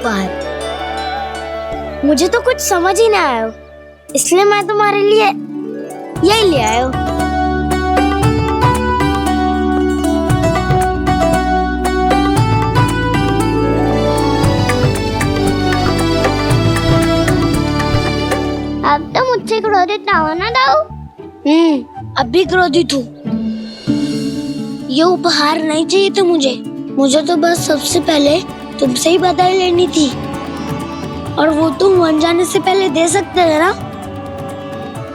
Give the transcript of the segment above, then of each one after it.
बाहर। मुझे तो कुछ समझ ही ना आया, इसलिए मैं तुम्हारे लिए यही ले आया हूँ। अब तो मुझसे क्रोधित ना हो ना दाऊ। अब भी क्रोधित हूँ। ये उपहार नहीं चाहिए था मुझे तो बस सबसे पहले तुमसे ही बधाई लेनी थी, और वो तुम बन जाने से पहले दे सकते थे ना।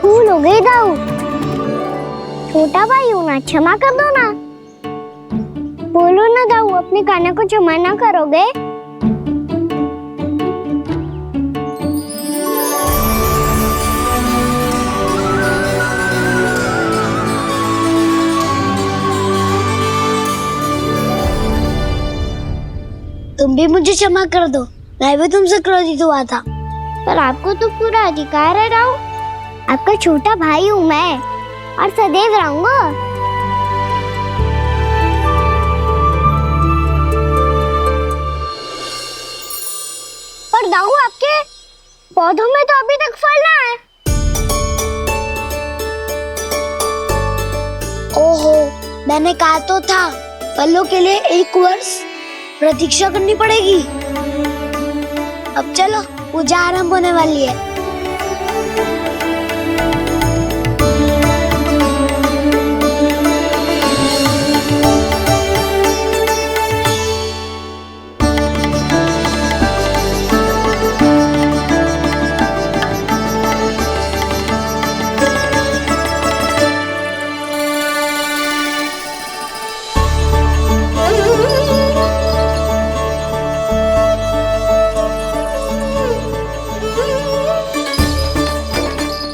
भूल हो गई दाऊ, छोटा भाई हूँ ना, क्षमा कर दो ना। बोलो ना दाऊ, अपने कान्हा को क्षमा ना करोगे? तुम भी मुझे क्षमा कर दो, मैं भी तुमसे क्रोधित हुआ था। पर आपको तो पूरा अधिकार है दाऊ, आपका छोटा भाई हूँ मैं और सदैव रहूंगा। पर दाऊ, आपके पौधों में तो अभी तक फल ना है। ओहो, मैंने कहा तो था फलों के लिए 1 वर्ष प्रतीक्षा करनी पड़ेगी। अब चलो, पूजा आरंभ होने वाली है।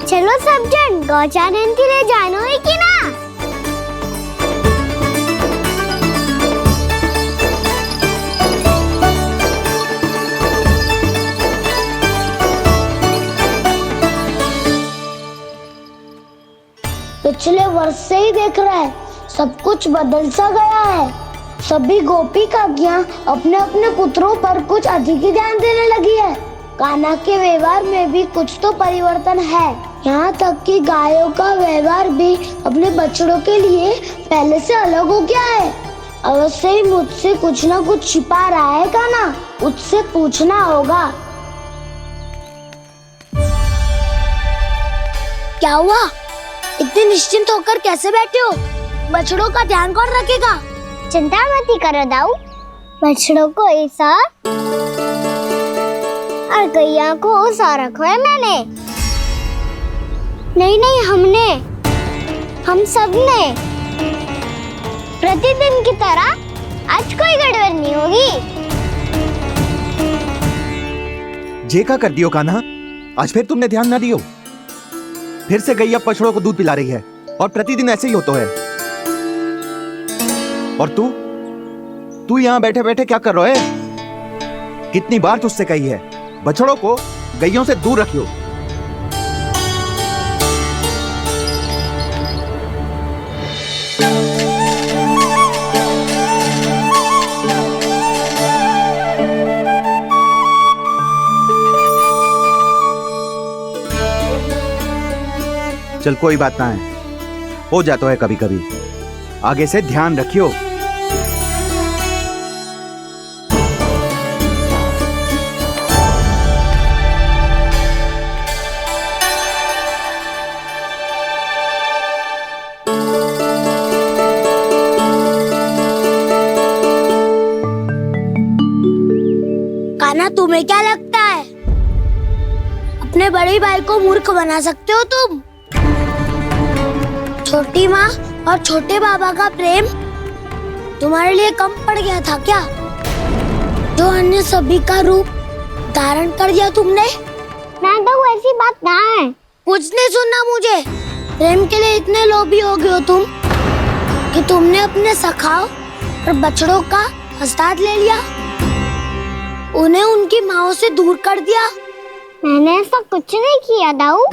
चलो सब जन गौचारण के लिए जानो है कि ना? पिछले वर्ष से ही देख रहा है, सब कुछ बदल सा गया है। सभी गोपी काकियां अपने अपने पुत्रों पर कुछ अधिक ही ध्यान देने लगी है। कान्हा के व्यवहार में भी कुछ तो परिवर्तन है। यहाँ तक कि गायों का व्यवहार भी अपने बछड़ों के लिए पहले से अलग हो गया है। अवश्य ही मुझसे कुछ ना कुछ छिपा रहा है कान्हा, उससे पूछना होगा। क्या हुआ? इतने निश्चिंत होकर कैसे बैठे हो? बछड़ों का ध्यान कौन रखेगा? चिंता मत करो दाऊ, बछड़ों को ऐसा और गैया को ऐसा रखो है मैंने। नहीं, हम सब ने प्रतिदिन की तरह आज कोई गड़बड़ नहीं होगी। जे का कर दियो कान्हा, आज फिर तुमने ध्यान ना दियो। फिर से गैया बछड़ों को दूध पिला रही है और प्रतिदिन ऐसे ही होता है। और तू यहाँ बैठे बैठे क्या कर रहा है? कितनी बार तुझसे कही है, बछड़ों को गैयों से दूर रखियो। चल कोई बात ना है, हो जाता है कभी कभी। आगे से ध्यान रखियो। कान्हा, तुम्हें क्या लगता है अपने बड़े भाई को मूर्ख बना सकते हो तुम? छोटी माँ और छोटे बाबा का प्रेम तुम्हारे लिए कम पड़ गया था क्या, जो अन्य सभी का रूप धारण कर दिया तुमने? ना तो ऐसी बात ना है। कुछ नहीं सुनना मुझे। प्रेम के लिए इतने लोभी हो गए हो तुम कि तुमने अपने सखाओ और बछड़ों का हस्ताक्षर ले लिया, उन्हें उनकी माँओं से दूर कर दिया। मैंने ऐसा कुछ नहीं किया दाऊ,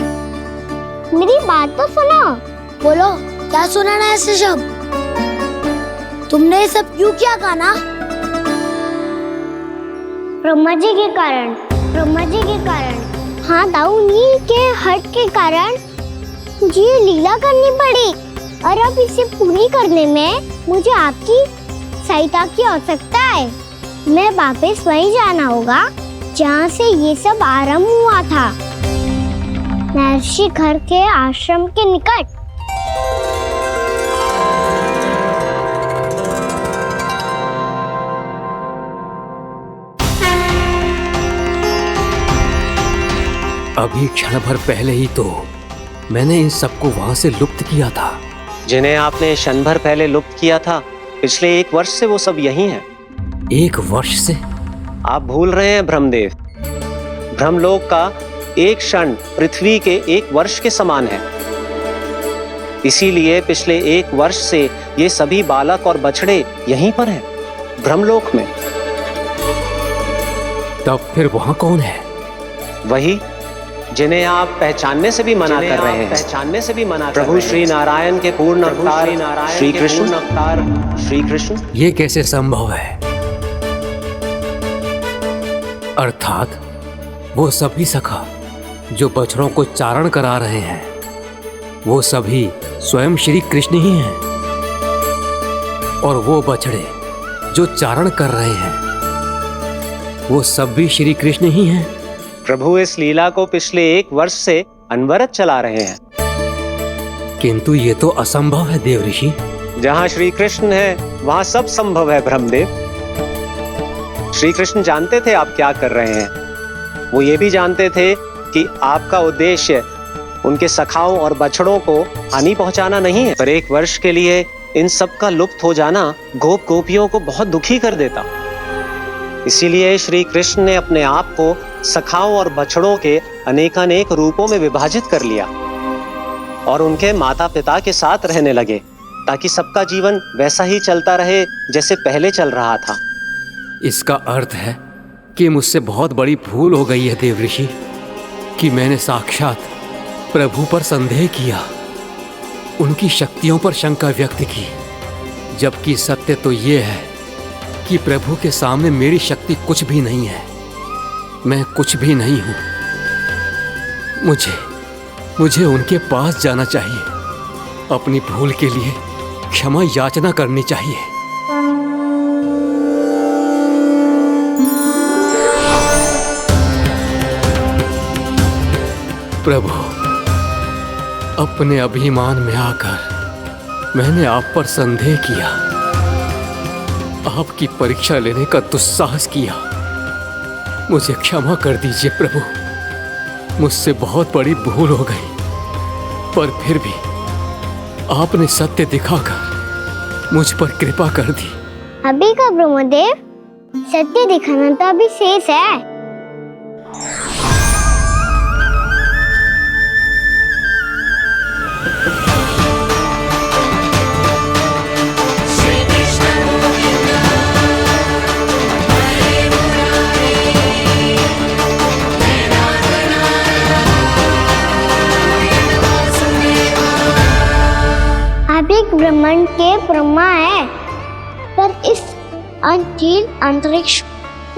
मेरी बात तो सुनो। बोलो, क्या सुनाना है ऐसे शब्द? तुमने ये सब क्यों किया कान्हा? ब्रह्मा जी के कारण, ब्रह्मा जी के कारण। हाँ दाऊ, उन्हीं के हट के कारण मुझे ये लीला करनी पड़ी, और अब इसे पूरी करने में मुझे आपकी सहायता की आवश्यकता है। मैं वापस वहीं जाना होगा जहाँ से ये सब आरंभ हुआ था, महर्षि घर के आश्रम के निकट। अभी क्षण भर पहले ही तो मैंने इन सबको वहां से लुप्त किया था। जिन्हें आपने क्षण भर पहले लुप्त किया था, पिछले 1 वर्ष से वो सब यही हैं। 1 वर्ष से? आप भूल रहे हैं ब्रह्मदेव, ब्रह्मलोक का एक क्षण पृथ्वी के 1 वर्ष के समान है। इसीलिए पिछले 1 वर्ष से ये सभी बालक और बछड़े यहीं पर हैं, ब्रह्मलोक में। तब फिर वहां कौन है? वही जिन्हें आप पहचानने से भी मना कर रहे हैं, पहचानने से भी मना। प्रभु श्री नारायण के पूर्ण अवतार श्री कृष्ण। ये कैसे संभव है? अर्थात वो सभी सखा जो बछड़ों को चारण करा रहे हैं, वो सभी स्वयं श्री कृष्ण ही हैं, और वो बछड़े जो चारण कर रहे हैं, वो सब भी श्री कृष्ण ही हैं। प्रभु इस लीला को पिछले 1 वर्ष से अनवरत चला रहे हैं। किंतु ये तो असंभव है देव ऋषि। जहाँ श्री कृष्ण है वहाँ सब संभव है ब्रह्मदेव। श्री कृष्ण जानते थे आप क्या कर रहे हैं। वो ये भी जानते थे कि आपका उद्देश्य उनके सखाओं और बछड़ों को हानि पहुंचाना नहीं है, पर 1 वर्ष के लिए इन सब का लुप्त हो जाना गोप गोपियों को बहुत दुखी कर देता। इसीलिए श्री कृष्ण ने अपने आप को सखाओं और बछड़ों के अनेकानेक रूपों में विभाजित कर लिया और उनके माता पिता के साथ रहने लगे, ताकि सबका जीवन वैसा ही चलता रहे जैसे पहले चल रहा था। इसका अर्थ है कि मुझसे बहुत बड़ी भूल हो गई है देव ऋषि, कि मैंने साक्षात प्रभु पर संदेह किया, उनकी शक्तियों पर शंका व्यक्त की, जबकि सत्य तो ये है कि प्रभु के सामने मेरी शक्ति कुछ भी नहीं है, मैं कुछ भी नहीं हूं। मुझे उनके पास जाना चाहिए, अपनी भूल के लिए क्षमा याचना करनी चाहिए। प्रभु, अपने अभिमान में आकर मैंने आप पर संदेह किया, आपकी परीक्षा लेने का दुस्साहस किया। मुझे क्षमा कर दीजिए प्रभु, मुझसे बहुत बड़ी भूल हो गई, पर फिर भी आपने सत्य दिखाकर मुझ पर कृपा कर दी। अभी का ब्रह्मदेव, सत्य दिखाना तो अभी शेष है। ब्रह्मांड के ब्रह्मा है, पर इस अनंत अंतरिक्ष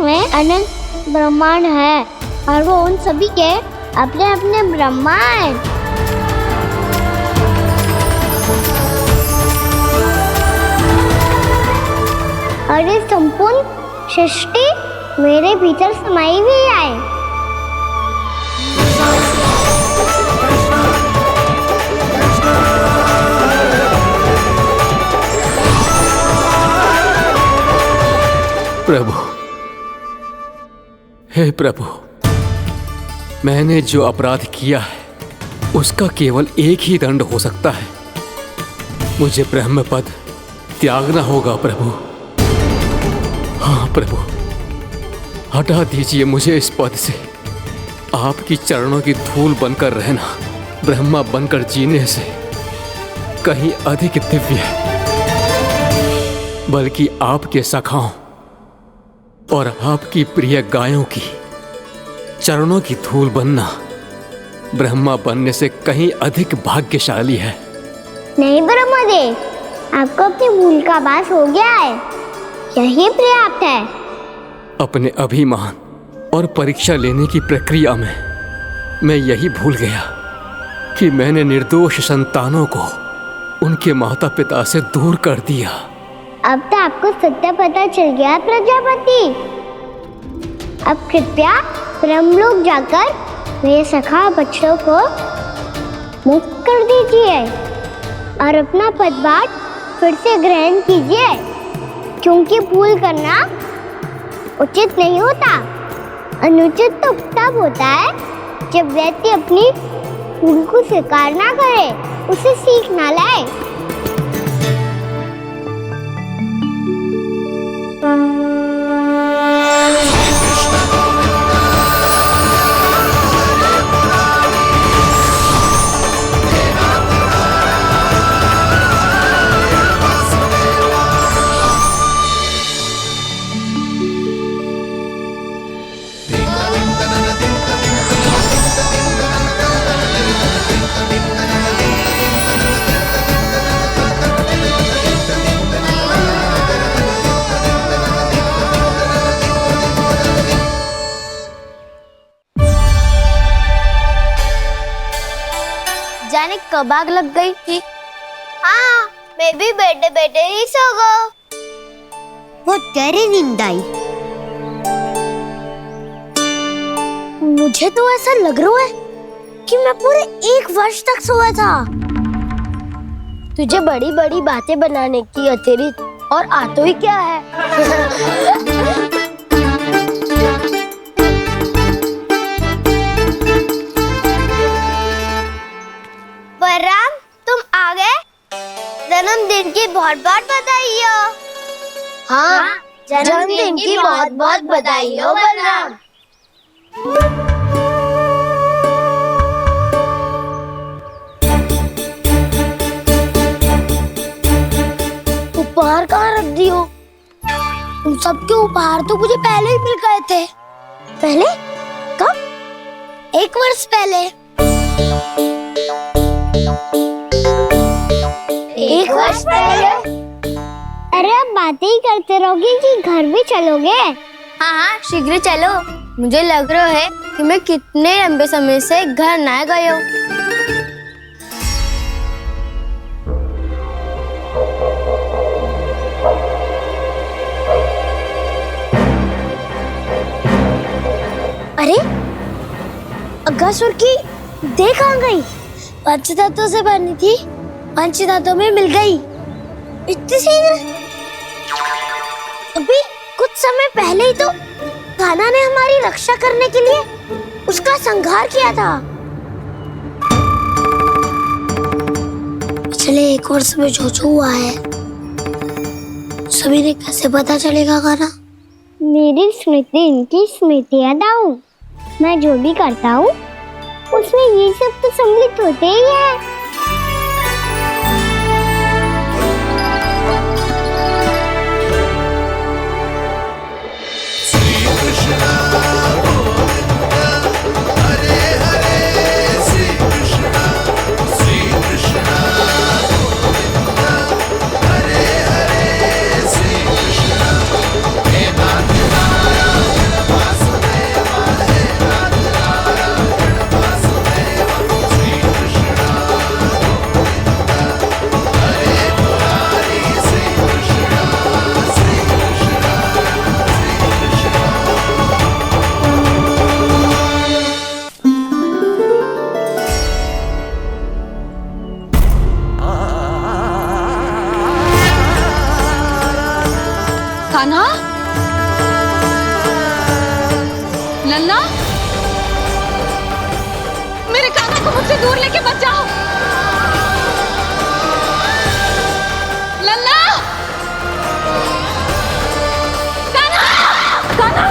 में अनंत ब्रह्मांड है, और वो उन सभी के अपने अपने ब्रह्मा हैं। और ये संपूर्ण सृष्टि मेरे भीतर समाई हुई है। प्रभु, हे प्रभु, मैंने जो अपराध किया है उसका केवल एक ही दंड हो सकता है। मुझे ब्रह्म पद त्यागना होगा प्रभु। हाँ प्रभु, हटा दीजिए मुझे इस पद से। आपकी चरणों की धूल बनकर रहना ब्रह्मा बनकर जीने से कहीं अधिक दिव्य है, बल्कि आपके सखाओं और आपकी प्रिय गायों की चरणों की धूल बनना ब्रह्मा बनने से कहीं अधिक भाग्यशाली है। नहीं ब्रह्मदेव, आपको अपनी भूल का आभास हो गया है, यही पर्याप्त है। अपने अभिमान और परीक्षा लेने की प्रक्रिया में मैं यही भूल गया कि मैंने निर्दोष संतानों को उनके माता पिता से दूर कर दिया। अब तो आपको सत्य पता चल गया प्रजापति। अब कृपया ब्रह्मलोक जाकर मेरे सखा बच्चों को मुक्त कर दीजिए और अपना पदभार फिर से ग्रहण कीजिए, क्योंकि भूल करना उचित नहीं होता। अनुचित तो तब होता है जब व्यक्ति अपनी भूल को स्वीकार ना करे, उसे सीख ना लाए। जाने कब आग लग गई थी। हाँ, मैं भी बैठे बैठे ही सो गया। वो तेरी नींद आई। मुझे तो ऐसा लग रहा है कि मैं पूरे 1 वर्ष तक सोया था। तुझे बड़ी बड़ी बातें बनाने की अतिरिक्त और आता ही क्या है? बलराम, तुम आ गए। जन्मदिन की बहुत बहुत बधाई हो। हाँ, जन्मदिन की बहुत बहुत बधाई हो बलराम। उपहार कहाँ रख दी हो? तुम सबके उपहार तो मुझे पहले ही मिल गए थे। पहले? कब? 1 वर्ष पहले। 1 वर्ष पहले? अरे अब बातें ही करते रहोगे कि घर भी चलोगे? हाँ हाँ, शीघ्र चलो। मुझे लग रहा है कि मैं कितने लंबे समय से घर ना गई हूँ। अरे अगासुर की देह कहाँ गई? पंचतत्वों से बनी थी, पंचतत्वों में मिल गई। इतनी शीघ्र? अभी कुछ समय पहले ही तो कान्हा ने हमारी रक्षा करने के लिए उसका संहार किया था। पिछले 1 वर्ष में जो हुआ है सभी ने कैसे पता चलेगा कान्हा? मेरी स्मृति इनकी स्मृति है दाऊ। मैं जो भी करता हूँ उसमें ये सब तो सम्मिलित होते ही है। कान्हा, लल्ला, मेरे कान्हा को मुझसे दूर लेके मत जाओ। लल्ला, कान्हा, कान्हा।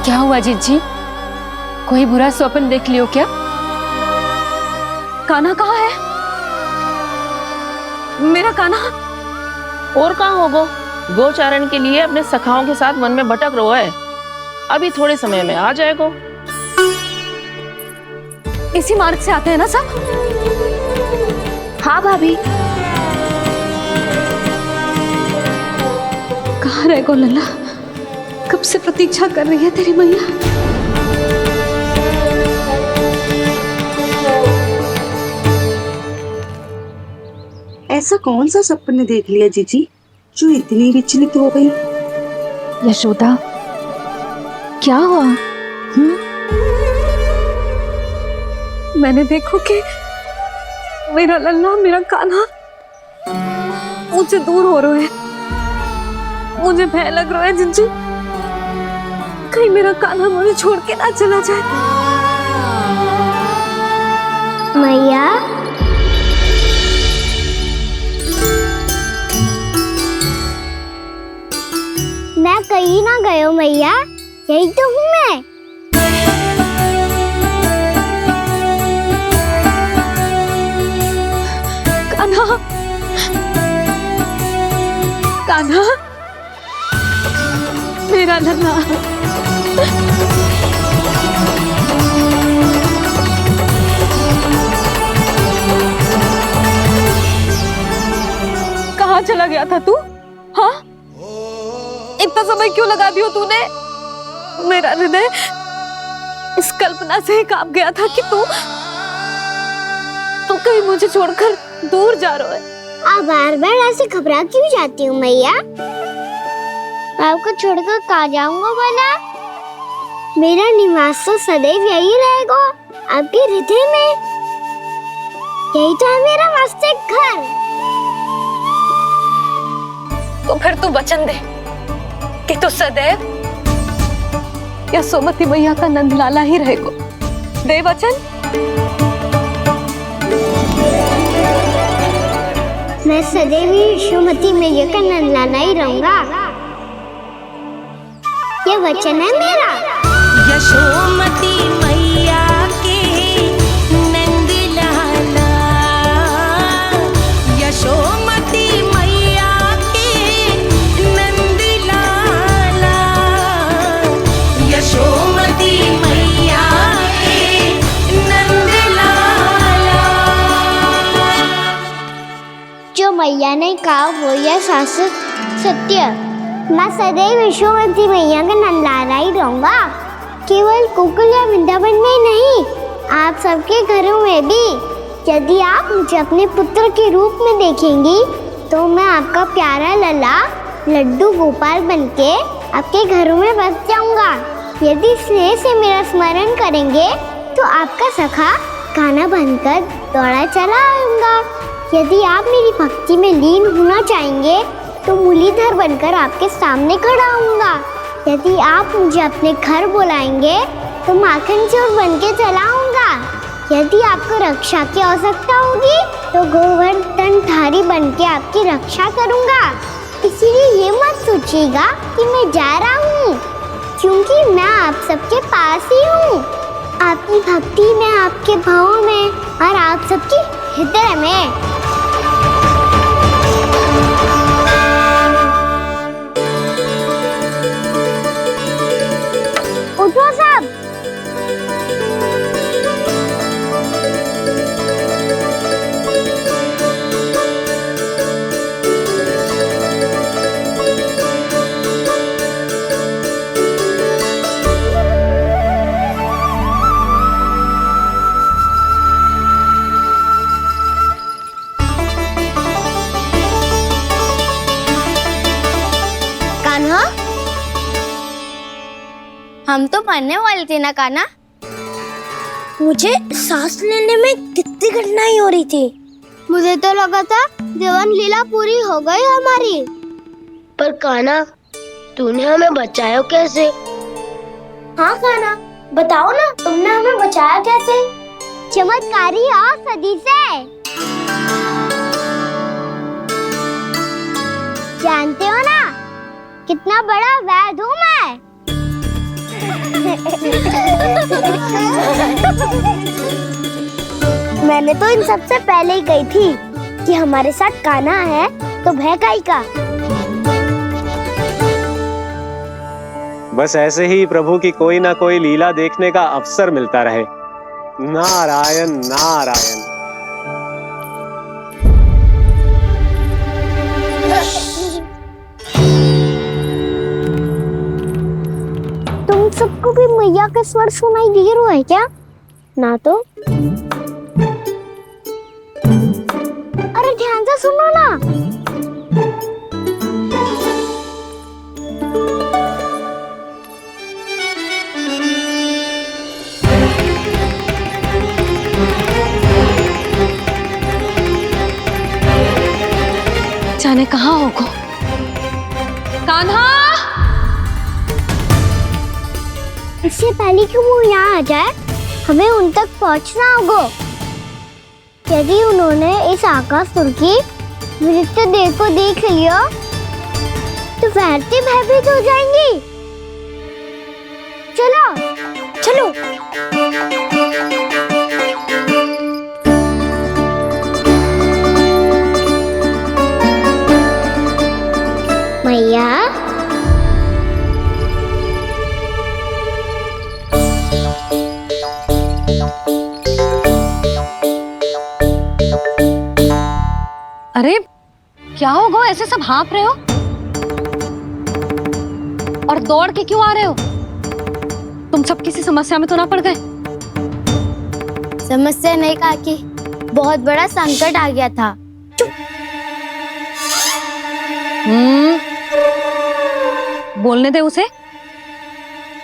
क्या हुआ जीजी? कोई बुरा स्वप्न देख लियो क्या? कान्हा कहाँ है? मेरा कान्हा? और कहाँ होगो? गोचारण के लिए अपने सखाओं के साथ वन में भटक रहा है। अभी थोड़े समय में आ जाएगा। इसी मार्ग से आते हैं ना सब? हाँ भाभी। कहाँ रह गो लल्ला? कब से प्रतीक्षा कर रही है तेरी मैया। ऐसा कौन सा सपने देख लिया जीजी जो इतनी विचलित हो गई? यशोदा, क्या हुआ? मैंने देखो कि मेरा लल्ला, मेरा कान्हा मुझसे दूर हो रहे हैं। मुझे भय लग रहा है जीजी, कहीं मेरा कान्हा मुझे छोड़ के ना चला जाए। मैया, मैं कहीं ना गयो मैया, यही तो हूँ मैं। कान्हा, कान्हा, मेरा लल्ला। कहाँ चला गया था तू? हाँ, इतना समय क्यों लगा दियो तूने? मेरा हृदय इस कल्पना से ही कांप गया था कि तू कहीं मुझे छोड़कर दूर जा रहा है। आप बार बार ऐसे घबरा क्यों जाती हूँ मैया? आपको छोड़कर कहाँ जाऊंगा भला? मेरा निवास तो सदैव यही रहेगा, आपके हृदय में। यही तो है मेरा वास्तविक घर। तो फिर तू वचन दे कि तू सदैव यशोमती मैया का नंदलाला ही रहेगा। दे वचन। मैं सदैव यशोमती मैया का नंदलाला ही रहूंगा, ये वचन है मेरा। यशोमती मैया के नंदलाला, यशोमती मैया के नंदलाला, यशोमती मैया के नंदलाला। जो मैया ने कहा वो यह शाश्वत सत्य। मैं सदैव यशोमती मैया का नंदलाला ही रहूंगा, केवल गोकुल या वृंदावन में नहीं, आप सबके घरों में भी। यदि आप मुझे अपने पुत्र के रूप में देखेंगी तो मैं आपका प्यारा लल्ला लड्डू गोपाल बनके आपके घरों में बस जाऊंगा। यदि स्नेह से मेरा स्मरण करेंगे तो आपका सखा कान्हा बनकर दौड़ा चला आऊंगा। यदि आप मेरी भक्ति में लीन होना चाहेंगे तो मुरलीधर बनकर आपके सामने खड़ा होऊंगा। यदि आप मुझे अपने घर बुलाएंगे तो माखन चोर बनके चला आऊंगा। यदि आपको रक्षा की आवश्यकता होगी तो गोवर्धनधारी बनके आपकी रक्षा करूंगा। इसीलिए ये मत सोचिएगा कि मैं जा रहा हूँ, क्योंकि मैं आप सबके पास ही हूँ, आपकी भक्ति में, आपके भावों में और आप सबके हृदय में। उठो सब। कान्हा, हम तो मरने वाले थे ना कान्हा? मुझे सांस लेने में कितनी कठिनाई हो रही थी। मुझे तो लगा था जीवन लीला पूरी हो गई हमारी। पर कान्हा, तूने हमें बचाया कैसे? हाँ कान्हा, बताओ ना, तुमने हमें बचाया कैसे? चमत्कारी औषधि से। जानते हो ना कितना बड़ा वैद्य हूँ मैं। मैंने तो इन सबसे पहले ही कही थी कि हमारे साथ कान्हा है तो भय काई का। बस ऐसे ही प्रभु की कोई ना कोई लीला देखने का अवसर मिलता रहे। नारायण नारायण। सबको भी मैया का स्वर सुनाई दे रहा है क्या? ना तो। अरे ध्यान से सुनो ना। जाने कहाँ होगा? कान्हा! इससे पहले कि वो यहाँ आ जाए, हमें उन तक पहुँचना होगा। यदि उन्होंने इस आकाशुर की नृत्य देह को देख लिया, तो वैसे भयभीत हो जाएंगी। चलो, चलो। मैया, अरे क्या होगा? ऐसे सब हाँफ रहे हो और दौड़ के क्यों आ रहे हो? तुम सब किसी समस्या में तो ना पड़ गए? समस्या नहीं काकी, बहुत बड़ा संकट आ गया था। बोलने दे उसे।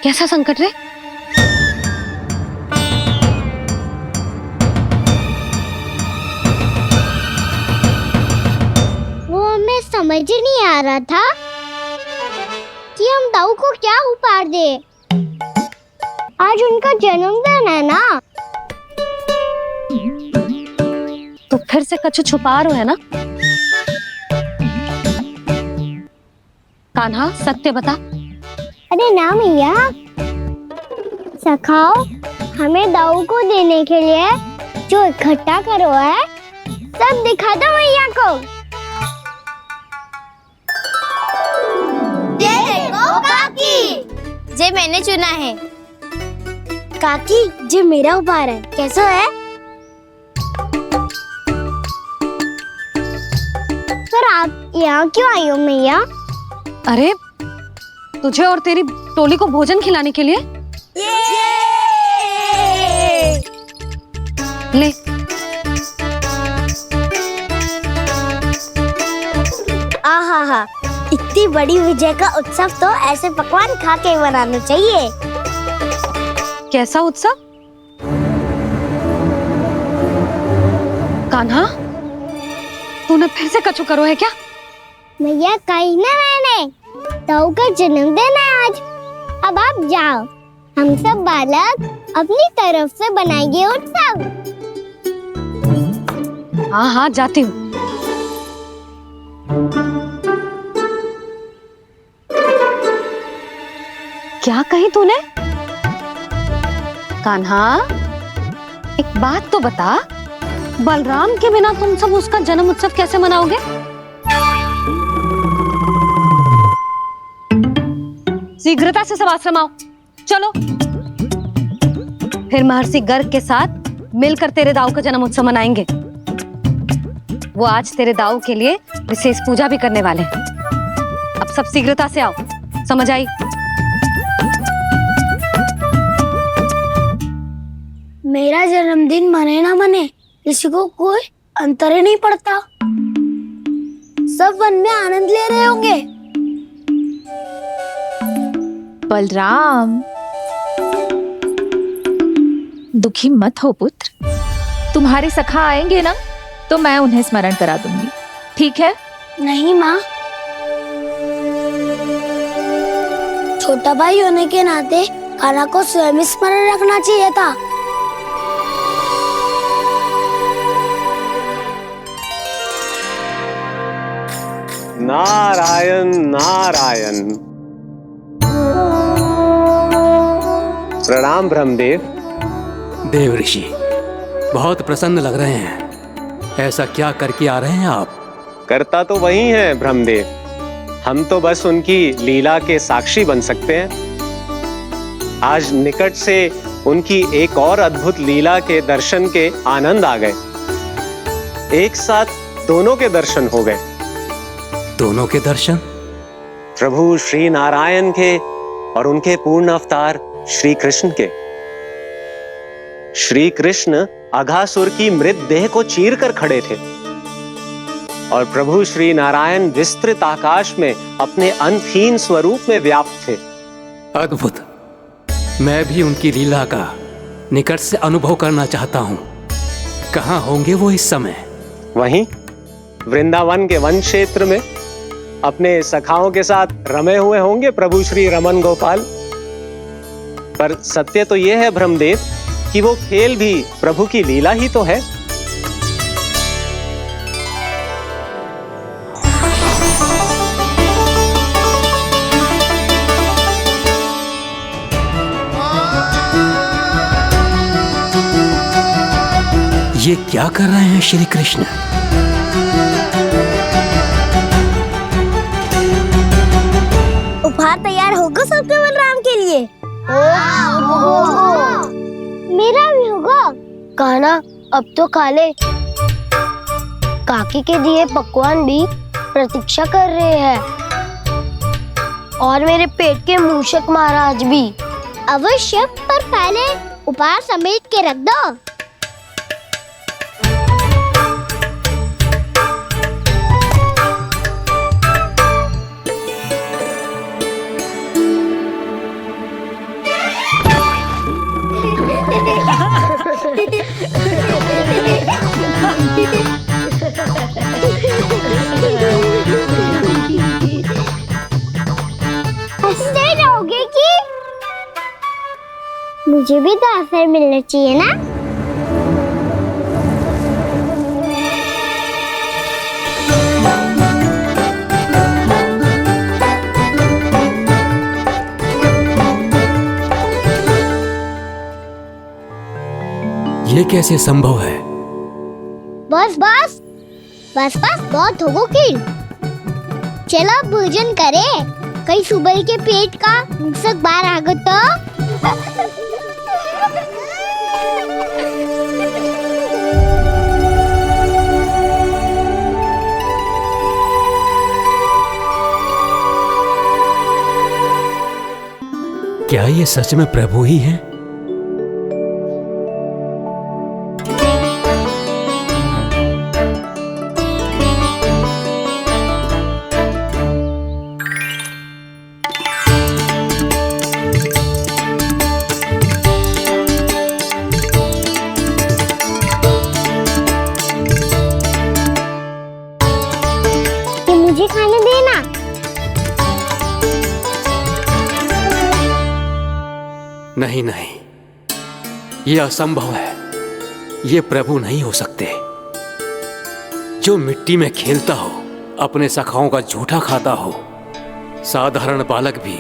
कैसा संकट रे? वो हमें समझ ही नहीं आ रहा था कि हम दाऊ को क्या उपहार दे। आज उनका जन्मदिन है ना, तो फिर से कछु छुपा रहे हो है ना? कान्हा सत्य बता। अरे ना मैया, सखाओ हमें दाऊ को देने के लिए जो इकट्ठा करो है, सब दिखा दो मैया को। ये देखो काकी, जे मैंने चुना है। काकी, जे मेरा उपहार है, कैसा है? पर आप यहाँ क्यों आई हो मैया? अरे तुझे और तेरी टोली को भोजन खिलाने के लिए। ले। आहा, इतनी बड़ी विजय का उत्सव तो ऐसे पकवान खा के मनाना चाहिए। कैसा उत्सव? कान्हा, तूने फिर से कछु करो है क्या? मैया कही ना मैंने, दाऊ का जन्मदिन है आज। अब आप जाओ, हम सब बालक अपनी तरफ से बनाएंगे उत्सव। हाँ हाँ जाती हूँ। क्या कही तूने? कान्हा, एक बात तो बता, बलराम के बिना तुम सब उसका जन्म उत्सव कैसे मनाओगे? शीघ्रता से सब आश्रम आओ, चलो। फिर महर्षि गर्ग के साथ मिलकर तेरे दाऊ का जन्म उत्सव मनाएंगे। वो आज तेरे दाऊ के लिए विशेष पूजा भी करने वाले हैं। अब सब शीघ्रता से आओ, समझ आई? मेरा जन्मदिन मने ना मने, किसी को कोई अंतर ही नहीं पड़ता। सब वन में आनंद ले रहे होंगे। बलराम, दुखी मत हो पुत्र। तुम्हारे सखा आएंगे ना, तो मैं उन्हें स्मरण करा दूंगी, ठीक है? नहीं माँ, छोटा भाई होने के नाते कान्हा को स्वयं स्मरण रखना चाहिए था। नारायण नारायण। प्रणाम ब्रह्मदेव। देव ऋषि, बहुत प्रसन्न लग रहे हैं। ऐसा क्या करके आ रहे हैं आप? करता तो वही है ब्रह्मदेव, हम तो बस उनकी लीला के साक्षी बन सकते हैं। आज निकट से उनकी एक और अद्भुत लीला के दर्शन के आनंद आ गए। एक साथ दोनों के दर्शन हो गए। दोनों के दर्शन? प्रभु श्री नारायण के और उनके पूर्ण अवतार श्री कृष्ण के। श्री कृष्ण अघासुर की मृत देह को चीर कर खड़े थे और प्रभु श्री नारायण विस्तृत आकाश में अपने अंतहीन स्वरूप में व्याप्त थे। अद्भुत। मैं भी उनकी लीला का निकट से अनुभव करना चाहता हूँ। कहाँ होंगे वो इस समय? वहीं वृंदावन के वन क्षेत्र में अपने सखाओं के साथ रमे हुए होंगे प्रभु श्री रमन गोपाल। पर सत्य तो यह है ब्रह्मदेव कि वो खेल भी प्रभु की लीला ही तो है। ये क्या कर रहे हैं श्री कृष्ण? उपहार तैयार होगा सबके बलराम के लिए? मेरा भी होगा। कान्हा अब तो खा ले। काकी के दिए पकवान भी प्रतीक्षा कर रहे हैं और मेरे पेट के मूषक महाराज भी। अवश्य, पर पहले उपहार समेट के रख दो। हंसते रहोगे कि? मुझे भी तो अवसर मिलना चाहिए ना। ये कैसे संभव है? बस बस बस बस बहुत होगो किल। चलो भोजन करे। कई सुबह के पेट का मूषक बाहर आ गया तो। क्या ये सच में प्रभु ही हैं? मुझे खाने देना। नहीं नहीं, ये असंभव है। ये प्रभु नहीं हो सकते। जो मिट्टी में खेलता हो, अपने सखाओं का झूठा खाता हो, साधारण बालक भी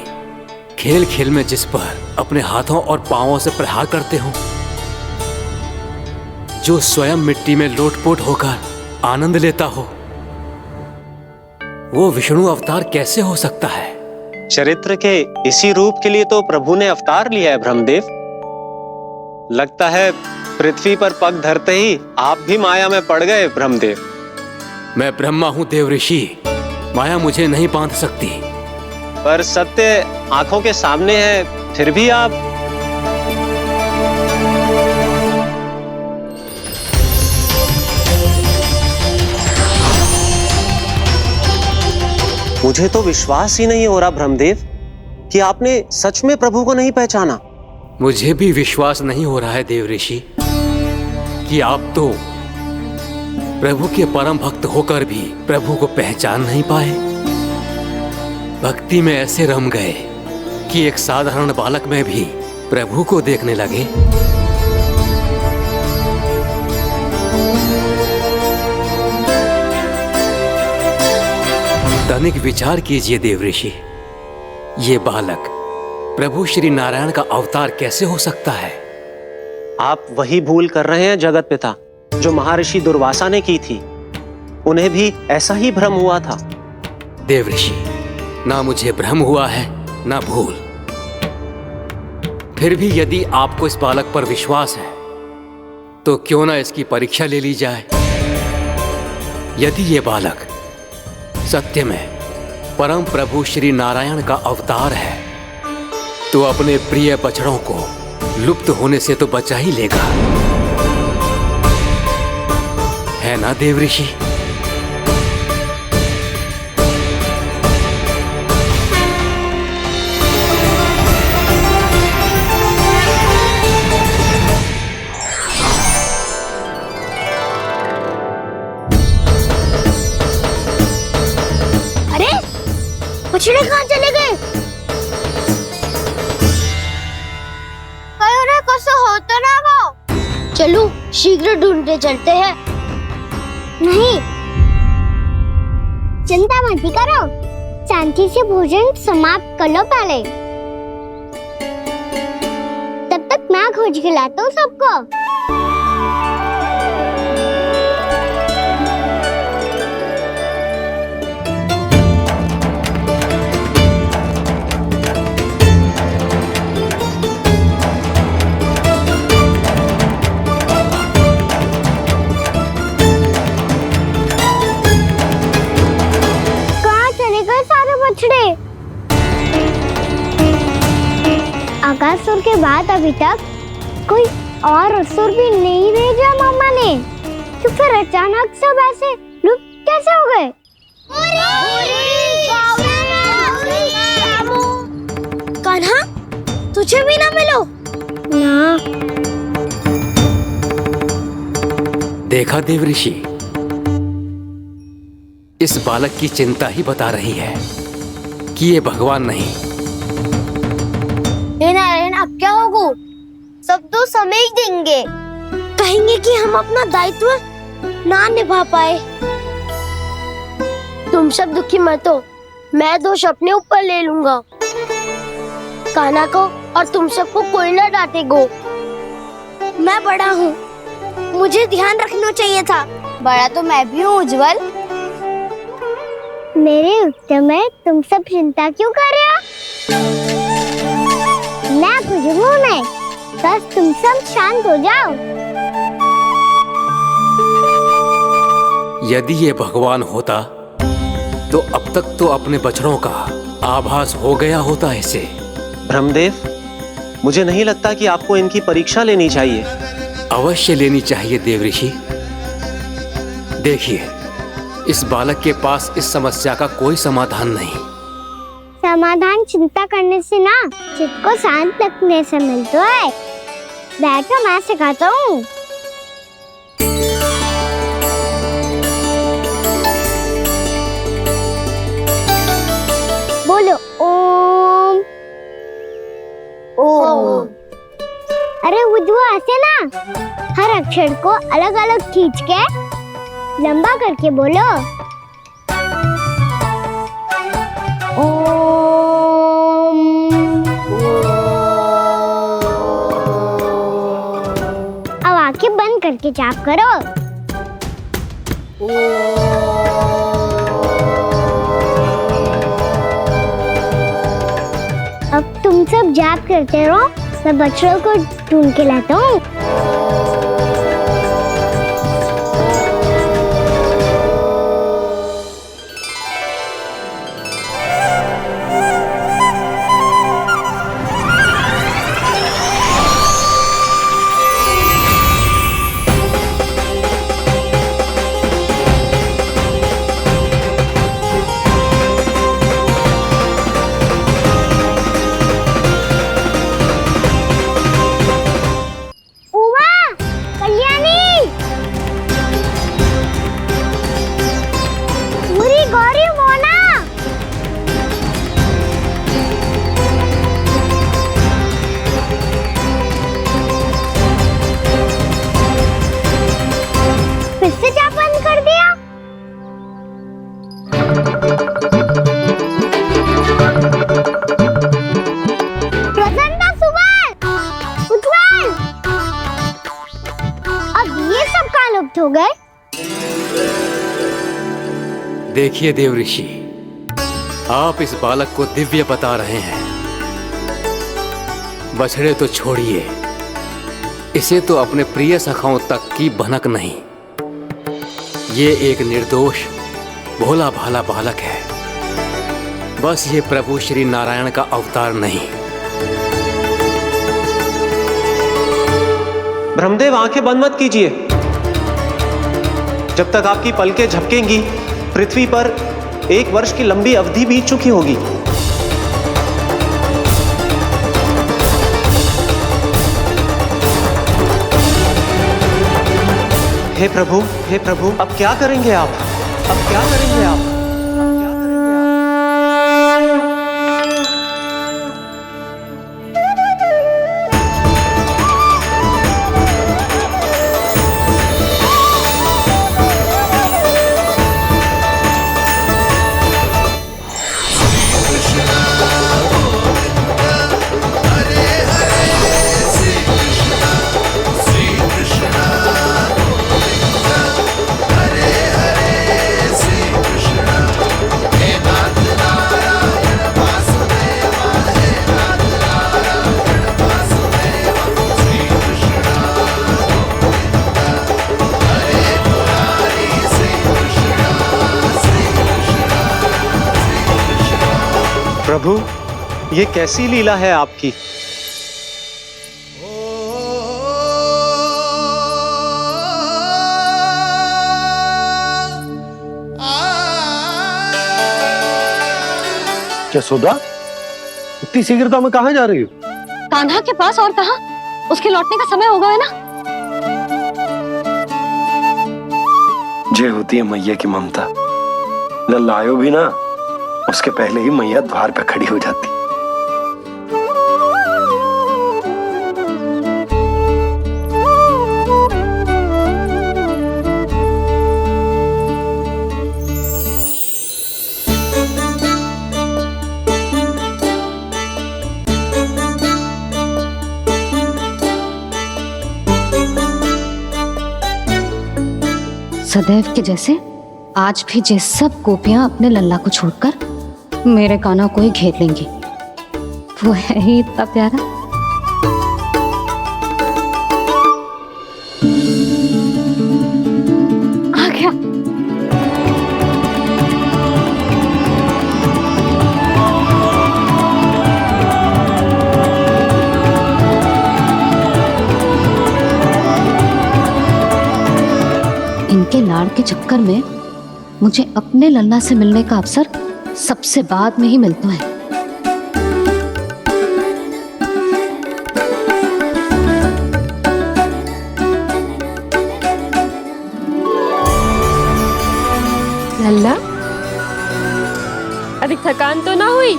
खेल खेल में जिस पर अपने हाथों और पांवों से प्रहार करते हो, जो स्वयं मिट्टी में लोटपोट होकर आनंद लेता हो, वो विष्णु अवतार कैसे हो सकता है? चरित्र के इसी रूप के लिए तो प्रभु ने अवतार लिया है ब्रह्मदेव। लगता है पृथ्वी पर पग धरते ही आप भी माया में पड़ गए ब्रह्मदेव। मैं ब्रह्मा हूं देव ऋषि, माया मुझे नहीं बांध सकती। पर सत्य आंखों के सामने है, फिर भी आप। मुझे तो विश्वास ही नहीं हो रहा ब्रह्मदेव कि आपने सच में प्रभु को नहीं पहचाना। मुझे भी विश्वास नहीं हो रहा है देव ऋषि कि आप तो प्रभु के परम भक्त होकर भी प्रभु को पहचान नहीं पाए। भक्ति में ऐसे रम गए कि एक साधारण बालक में भी प्रभु को देखने लगे। तनिक विचार कीजिए देव ऋषि, ये बालक प्रभु श्री नारायण का अवतार कैसे हो सकता है? आप वही भूल कर रहे हैं जगत पिता, जो महर्षि दुर्वासा ने की थी। उन्हें भी ऐसा ही भ्रम हुआ था। देव ऋषि, ना मुझे भ्रम हुआ है ना भूल। फिर भी यदि आपको इस बालक पर विश्वास है तो क्यों ना इसकी परीक्षा ले ली जाए। यदि ये बालक सत्य में परम प्रभु श्री नारायण का अवतार है तो अपने प्रिय बछड़ों को लुप्त होने से तो बचा ही लेगा, है ना देवऋषि? अरे बछड़े कहाँ चले गए? अरे कैसे होता ना वो? चलो शीघ्र ढूंढने चलते हैं। नहीं, चिंता मत करो, शांति से भोजन समाप्त कर लो पहले। तब तक मैं खोज के लाता हूँ सबको। आकासुर के बाद अभी तक कोई और असुर भी नहीं भेजा मामा ने, तो फिर अचानक सब ऐसे लुप्त कैसे हो गए? कान्हा, तुझे भी ना मिलो ना। देखा देवऋषि, इस बालक की चिंता ही बता रही है कि ये भगवान नहीं। नारायण, अब क्या होगा? सब तो समझ देंगे, कहेंगे कि हम अपना दायित्व ना निभा पाए। तुम सब दुखी मत हो, मैं दोष अपने ऊपर ले लूंगा। कान्हा को और तुम सबको कोई ना डांटेगो। मैं बड़ा हूँ, मुझे ध्यान रखना चाहिए था। बड़ा तो मैं भी हूँ उज्जवल। मेरे उत्तर में तुम सब चिंता क्यों कर रहे हो? मैं कुछ हूँ नहीं, बस तुम सब शांत हो जाओ। यदि ये भगवान होता तो अब तक तो अपने बछड़ों का आभास हो गया होता। ऐसे ब्रह्मदेव, मुझे नहीं लगता कि आपको इनकी परीक्षा लेनी चाहिए। अवश्य लेनी चाहिए देवऋषि। देखिए, इस बालक के पास इस समस्या का कोई समाधान नहीं। समाधान चिंता करने से ना, चित्त को शांत रखने से मिलता है। बैठो, मैं सिखाता हूँ। बोलो ओम। ओम। अरे उद्वा, ऐसे ना हर अक्षर को अलग अलग खींच के लंबा करके बोलो। अब आंखें बंद करके जाप करो। अब तुम सब जाप करते रहो, मैं बछड़ों को ढूंढ के लाता हूँ। हो गए। देखिए देवऋषि, आप इस बालक को दिव्य बता रहे हैं। बछड़े तो छोड़िए, इसे तो अपने प्रिय सखाओं तक की भनक नहीं। ये एक निर्दोष भोला भाला बालक है, बस ये प्रभु श्री नारायण का अवतार नहीं। ब्रह्मदेव आंखें बंद मत कीजिए। जब तक आपकी पलकें झपकेंगी पृथ्वी पर 1 वर्ष की लंबी अवधि बीत चुकी होगी। हे प्रभु, अब क्या करेंगे आप? अब क्या करेंगे आप? प्रभु, ये कैसी लीला है आपकी? यशोदा, इतनी शीघ्रता में कहाँ जा रही हो? कान्हा के पास, और कहाँ? उसके लौटने का समय हो गया है ना। जे होती है मैया की ममता, लल्लायो भी ना, उसके पहले ही मैया द्वार पे खड़ी हो जाती। सदैव के जैसे आज भी जे सब गोपियां अपने लल्ला को छोड़कर मेरे कान्हा को ही घेर लेंगी। वो है ही इतना प्यारा। आ गया। इनके लाड़ के चक्कर में मुझे अपने लल्ला से मिलने का अवसर सबसे बाद में ही मिलता है। लल्ला, अभी थकान तो ना हुई?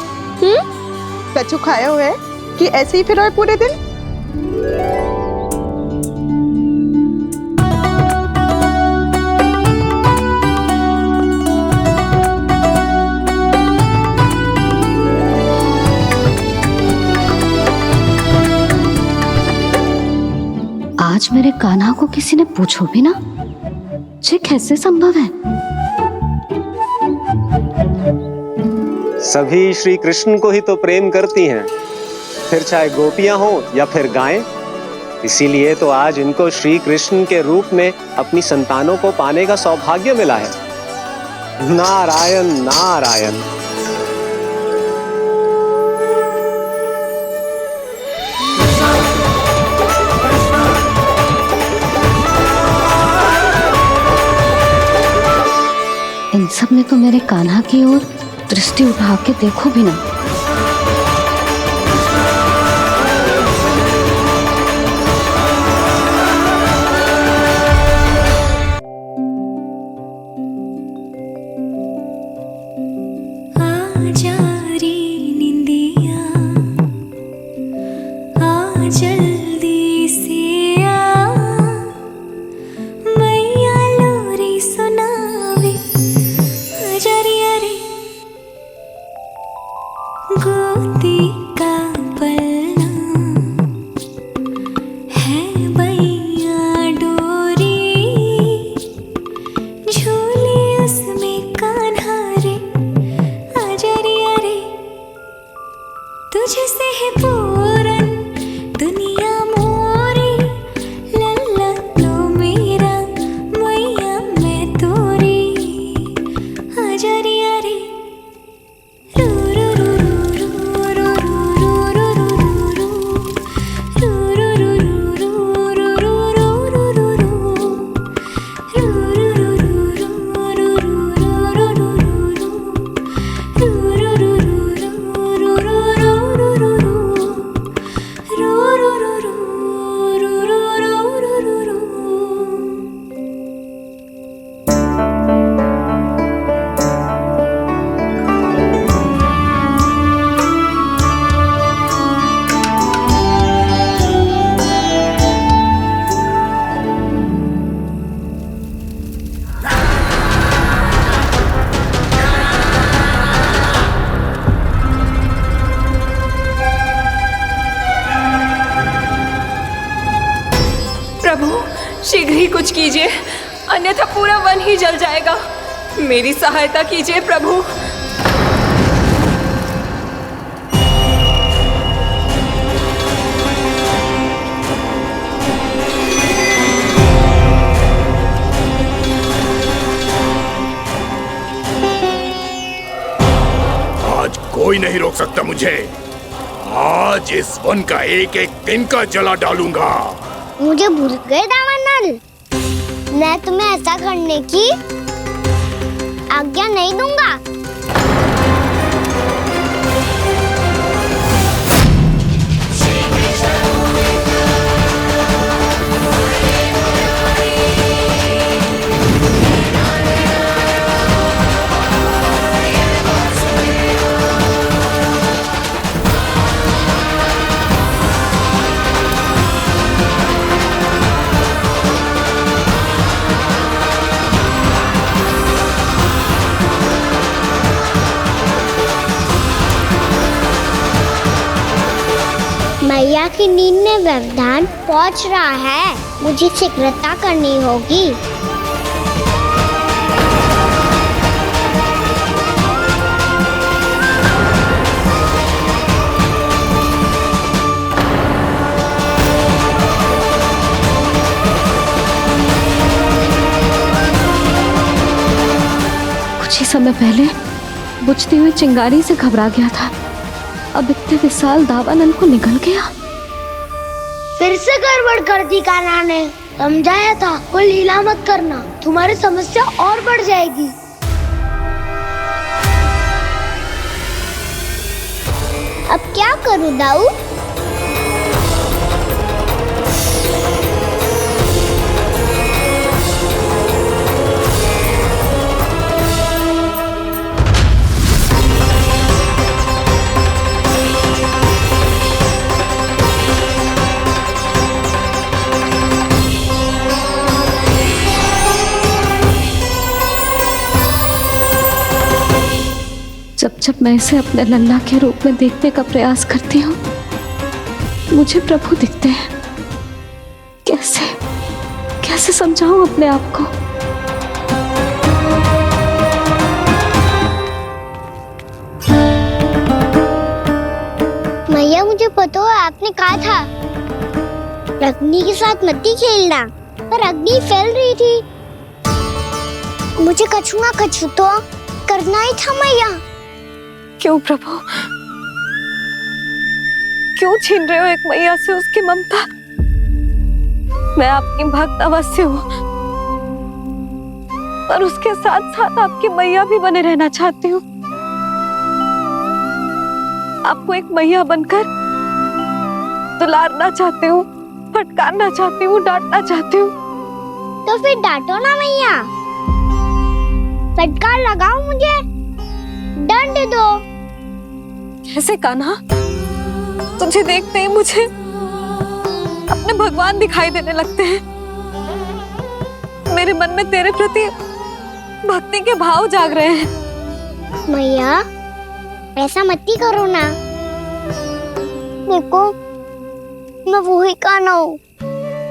कछु खाया हुआ है कि ऐसे ही फिर रहे पूरे दिन? आज मेरे कान्हा को किसी ने पूछो भी ना, ये कैसे संभव है? सभी श्री कृष्ण को ही तो प्रेम करती हैं, फिर चाहे गोपियां हो या फिर गायें। इसीलिए तो आज इनको श्री कृष्ण के रूप में अपनी संतानों को पाने का सौभाग्य मिला है। नारायण नारायण। इन सब ने तो मेरे कान्हा की ओर दृष्टि उठा के देखो भी ना। कीजिए, अन्यथा पूरा वन ही जल जाएगा। मेरी सहायता कीजिए प्रभु। आज कोई नहीं रोक सकता मुझे। आज इस वन का एक एक दिन का जला डालूंगा। मुझे भूल गए दावानल, मैं तुम्हें ऐसा करने की आज्ञा नहीं दूंगा। मैया की नींद में व्यवधान पहुंच रहा है, मुझे शीघ्रता करनी होगी। कुछ ही समय पहले बुझती हुई चिंगारी से घबरा गया था, अब इतने विशाल दावानल को निगल गया। फिर से गड़बड़ कर दी कान्हा ने। समझाया था कोई लीला मत करना, तुम्हारी समस्या और बढ़ जाएगी। अब क्या करूं दाऊ? जब जब मैं इसे अपने लल्ला के रूप में देखने का प्रयास करती हूँ, मुझे प्रभु दिखते हैं। कैसे कैसे समझाऊं अपने आप को? मैया मुझे पता है आपने कहा था अग्नि के साथ मत ही खेलना, पर अग्नि फैल रही थी। मुझे कछु ना कछु तो करना ही था मैया। क्यों प्रभु, क्यों छीन रहे हो एक मैया से उसकी ममता? मैं आपकी भक्त अवश्य हूँ, पर उसके साथ साथ आपकी मैया भी बने रहना चाहती हूँ। आपको एक मैया बनकर दुलारना चाहती हूँ, फटकारना चाहती हूँ, डांटना चाहती हूँ। तो फिर डांटो ना मैया, फटकार लगाओ, मुझे दंड दो। कैसे कान्हा? तुझे देखते ही मुझे अपने भगवान दिखाई देने लगते हैं। मेरे मन में तेरे प्रति भक्ति के भाव जाग रहे हैं। मैया ऐसा मत ही करो ना। देखो मैं वही कान्हा हूँ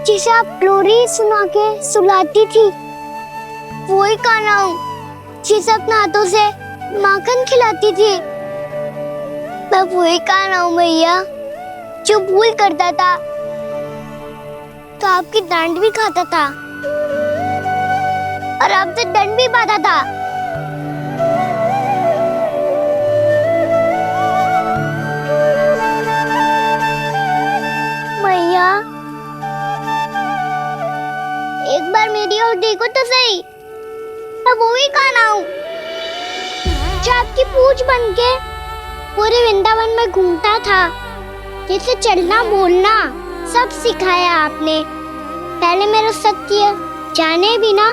जिसे आप लोरी सुना के सुलाती थी। वही कान्हा हूँ जिसे अपने हाथों से माखन खिलाती थी। मैं वही कान्हा हूँ मैया जो भूल करता था तो आपकी डांट भी खाता था और आपसे दंड भी पाता था। मैया एक बार मेरी ओर देखो तो सही, मैं वही कान्हा हूँ जो आपकी पूछ बनके पूरे वृंदावन में घूमता था। जैसे चलना बोलना सब सिखाया आपने। पहले मेरा सत्य जाने बिना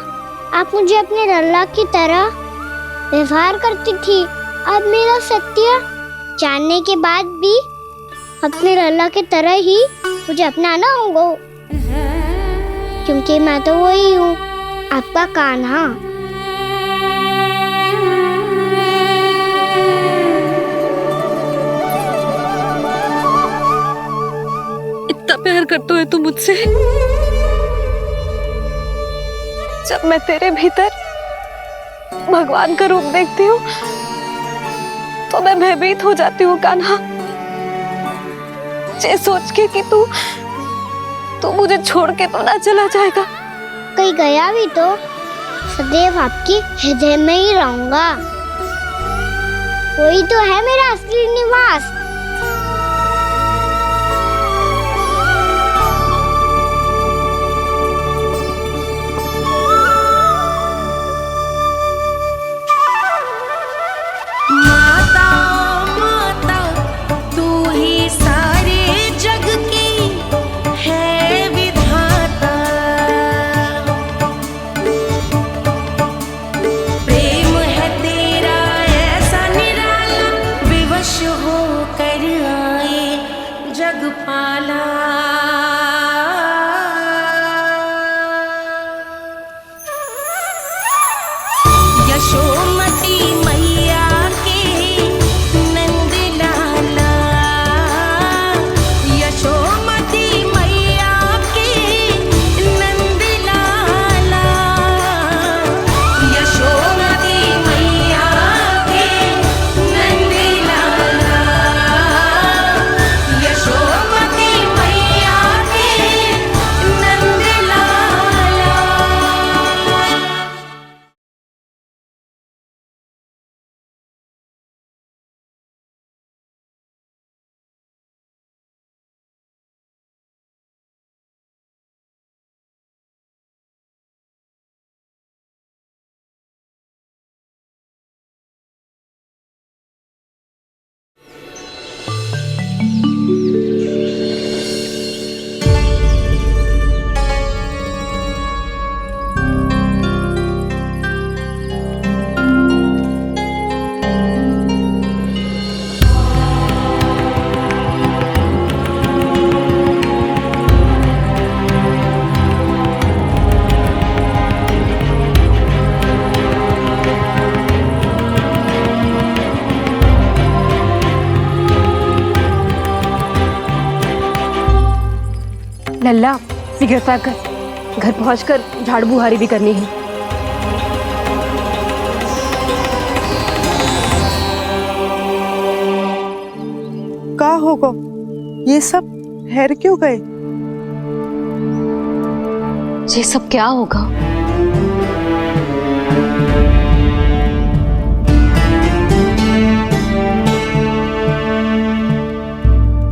आप मुझे अपने लल्ला की तरह व्यवहार करती थी। अब मेरा सत्य जानने के बाद भी अपने लल्ला की तरह ही मुझे अपनाना होगा, क्योंकि मैं तो वही हूँ, आपका कान्हा। इतना प्यार करते हो तुम मुझसे, जब मैं तेरे भीतर भगवान का रूप देखती हूँ तो मैं भयभीत हो जाती हूँ कान्हा। ये सोच के कि तू मुझे छोड़ के तो ना चला जाएगा। कहीं गया भी तो सदैव आपकी हृदय में ही रहूंगा। वही तो है मेरा असली निवास। माता माता तू ही सारे जग की है विधाता। प्रेम है तेरा ऐसा निराला, विवश होकर आए जग पाला। यशोमती मैया के नंद लाला, यशोमती मैया के नंद लाला, यशोमती मैया के नंद लाला, यशोमती मैया के नंद लाला। लल्ला सिगरेट पैक कर, घर पहुंचकर झाड़ू बुहारी भी करनी है। का होगा ये सब ठहर क्यों गए? ये सब क्या होगा?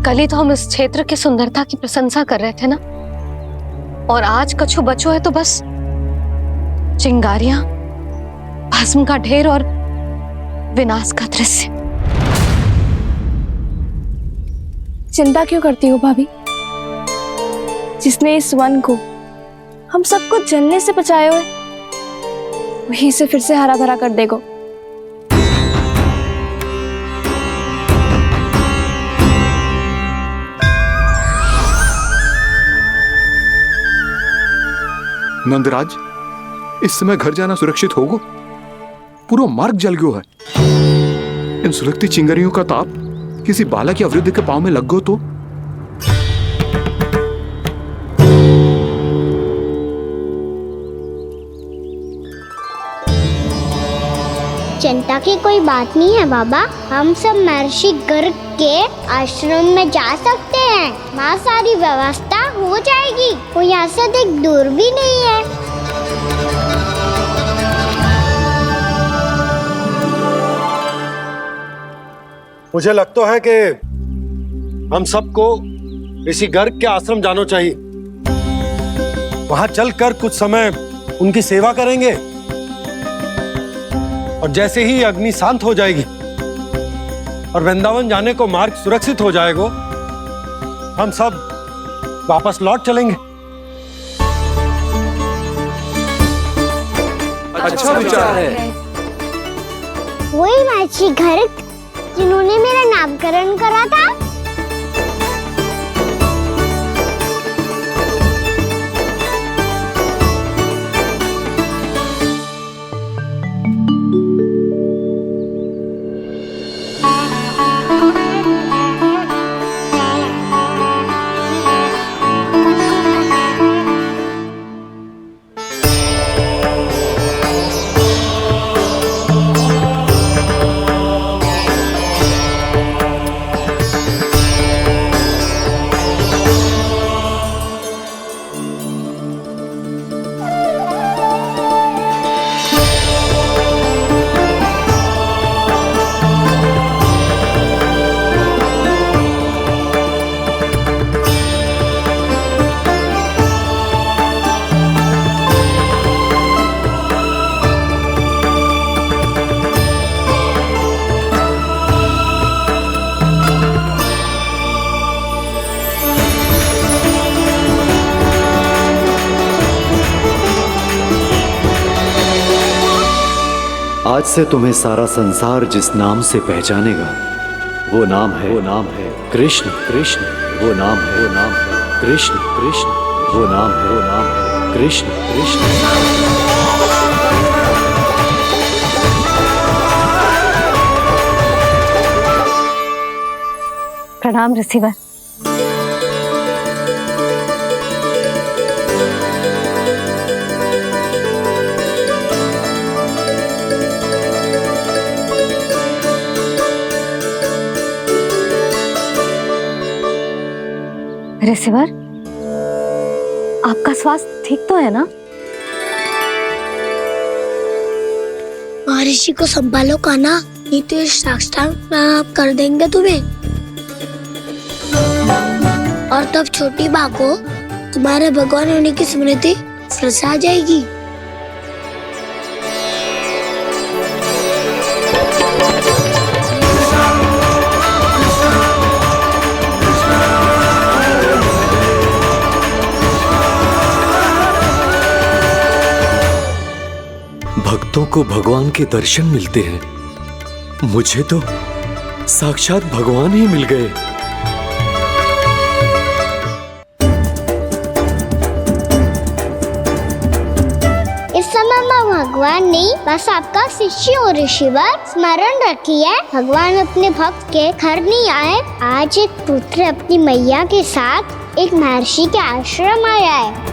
कल ही तो हम इस क्षेत्र की सुंदरता की प्रशंसा कर रहे थे ना, और आज कछु बचो है तो बस चिंगारियां, भस्म का ढेर और विनाश का दृश्य। चिंता क्यों करती हो भाभी? जिसने इस वन को हम सबको जलने से बचाए हुए, वही से फिर से हरा भरा कर देगा। नंदराज, इस समय घर जाना सुरक्षित होगा? पूरा मार्ग जल गयो है। इन सुलगती चिंगारियों का ताप किसी बालक या वृद्ध के पांव में लग गयो तो? चिंता की कोई बात नहीं है बाबा। हम सब महर्षि गर्ग के आश्रम में जा सकते हैं। वहाँ सारी व्यवस्था हो जाएगी। वो यहाँ से अधिक दूर भी नहीं है। मुझे लगता है कि हम सबको ऋषि गर्ग के आश्रम जाना चाहिए। वहां चलकर कुछ समय उनकी सेवा करेंगे, और जैसे ही अग्नि शांत हो जाएगी और वृंदावन जाने को मार्ग सुरक्षित हो जाएगा, हम सब वापस लौट चलेंगे। अच्छा विचार है। वही महर्षि गर्ग जिन्होंने मेरा नामकरण करा था। आज से तुम्हें सारा संसार जिस नाम से पहचानेगा वो नाम है कृष्ण कृष्ण। वो नाम है कृष्ण कृष्ण। वो नाम है कृष्ण कृष्ण। प्रणाम रिसीवर। रिसीवर, आपका स्वास्थ्य ठीक तो है ना? महर्षि को संभालो कान्हा, नहीं तो ये साक्षात कर देंगे तुम्हें। और तब छोटी बा को तुम्हारे भगवान होने की स्मृति फिर से आ जाएगी। भक्तों को भगवान के दर्शन मिलते हैं, मुझे तो साक्षात भगवान ही मिल गए। इस समय मैं भगवान नहीं, बस आपका शिष्य हूँ ऋषिवर। स्मरण रखिए, भगवान अपने भक्त के घर नहीं आए। आज एक पुत्र अपनी मैया के साथ एक महर्षि के आश्रम आया है।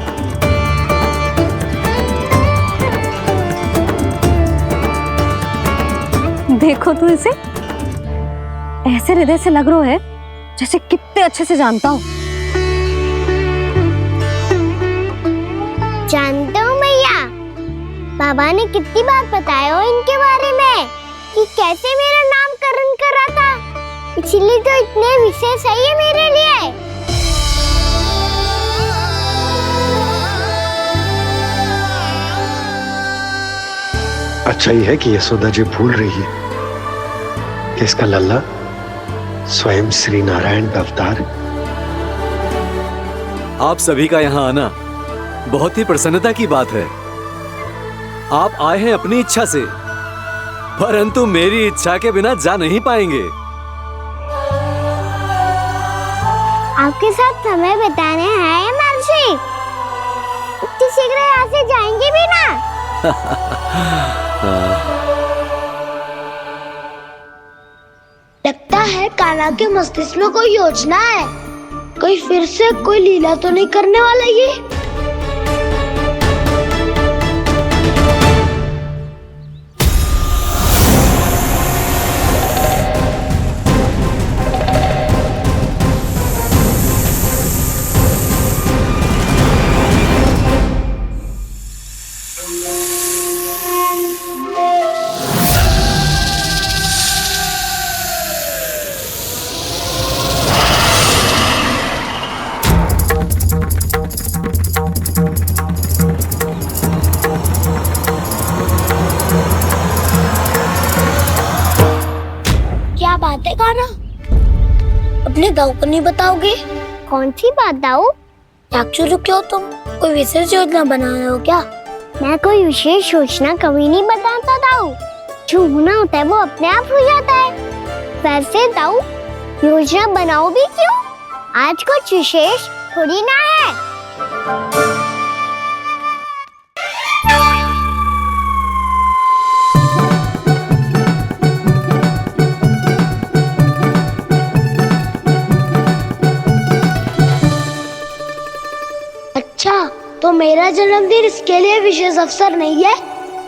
देखो तो इसे, ऐसे हृदय से लग रहा है जैसे कितने अच्छे से जानता हूँ। जानते हो मैया, बाबा ने कितनी बार बताया हो इनके बारे में कि कैसे मेरा नामकरण करा था, इसीलिए तो इतने विशेष है ये मेरे लिए। अच्छा ही है कि यशोदा जी भूल रही है कि इसका लल्ला स्वयं श्री नारायण का अवतार है। आप सभी का यहाँ आना बहुत ही प्रसन्नता की बात है। आप आए हैं अपनी इच्छा से, परंतु मेरी इच्छा के बिना जा नहीं पाएंगे। आपके साथ समय बिताने हैं महर्षि, इतनी शीघ्र यहाँ से जाएंगे भी ना? लगता है कान्हा के मस्तिष्क में कोई योजना है। कोई फिर से कोई लीला तो नहीं करने वाला ये? क्या बात है कान्हा, अपने दाऊ को नहीं बताओगे? कौन सी बात दाऊ? याक्षुरु क्यों तुम कोई विशेष योजना बना रहे हो क्या? मैं कोई विशेष योजना कभी नहीं बताता दाऊ। जो होना होता है वो अपने आप हो जाता है। वैसे दाऊ, योजना बनाओ भी क्यों? आज कुछ विशेष थोड़ी ना है। अच्छा, तो मेरा जन्मदिन इसके लिए विशेष अवसर नहीं है,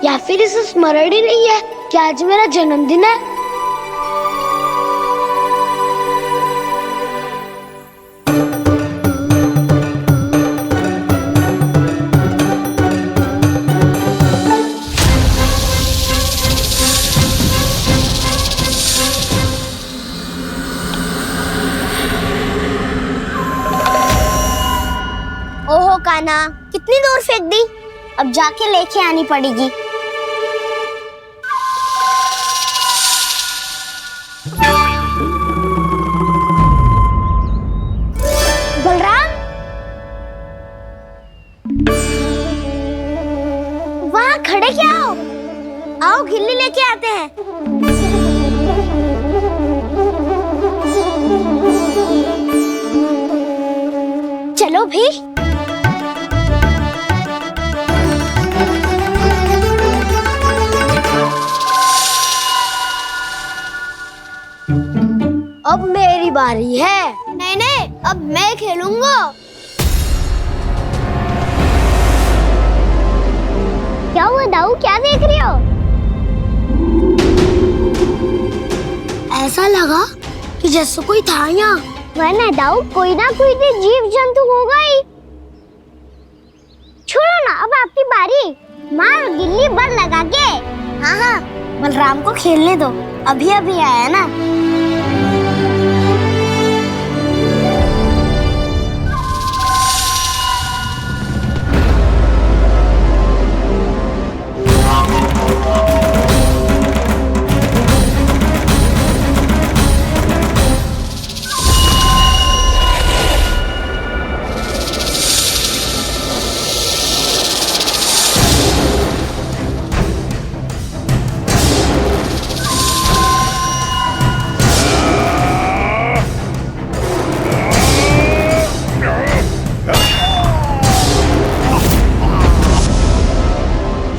या फिर इसे स्मरण ही नहीं है कि आज मेरा जन्मदिन है? ओहो कान्हा, कितनी दूर फेंक दी, अब जाके लेके आनी पड़ेगी। बलराम, वहाँ खड़े क्या हो? आओ खिल्ली लेके हैं। चलो भी। अब मेरी बारी है। नहीं नहीं, अब मैं खेलूंगा। क्या हुआ दाऊ, क्या देख रही हो? ऐसा लगा कि जैसे कोई था यहाँ। वरना दाऊ कोई ना कोई तो जीव जंतु होगा ही। छोड़ो ना, अब आपकी बारी। मार गिल्ली बल लगा के। हाँ हाँ, बलराम को खेलने दो, अभी अभी आया ना।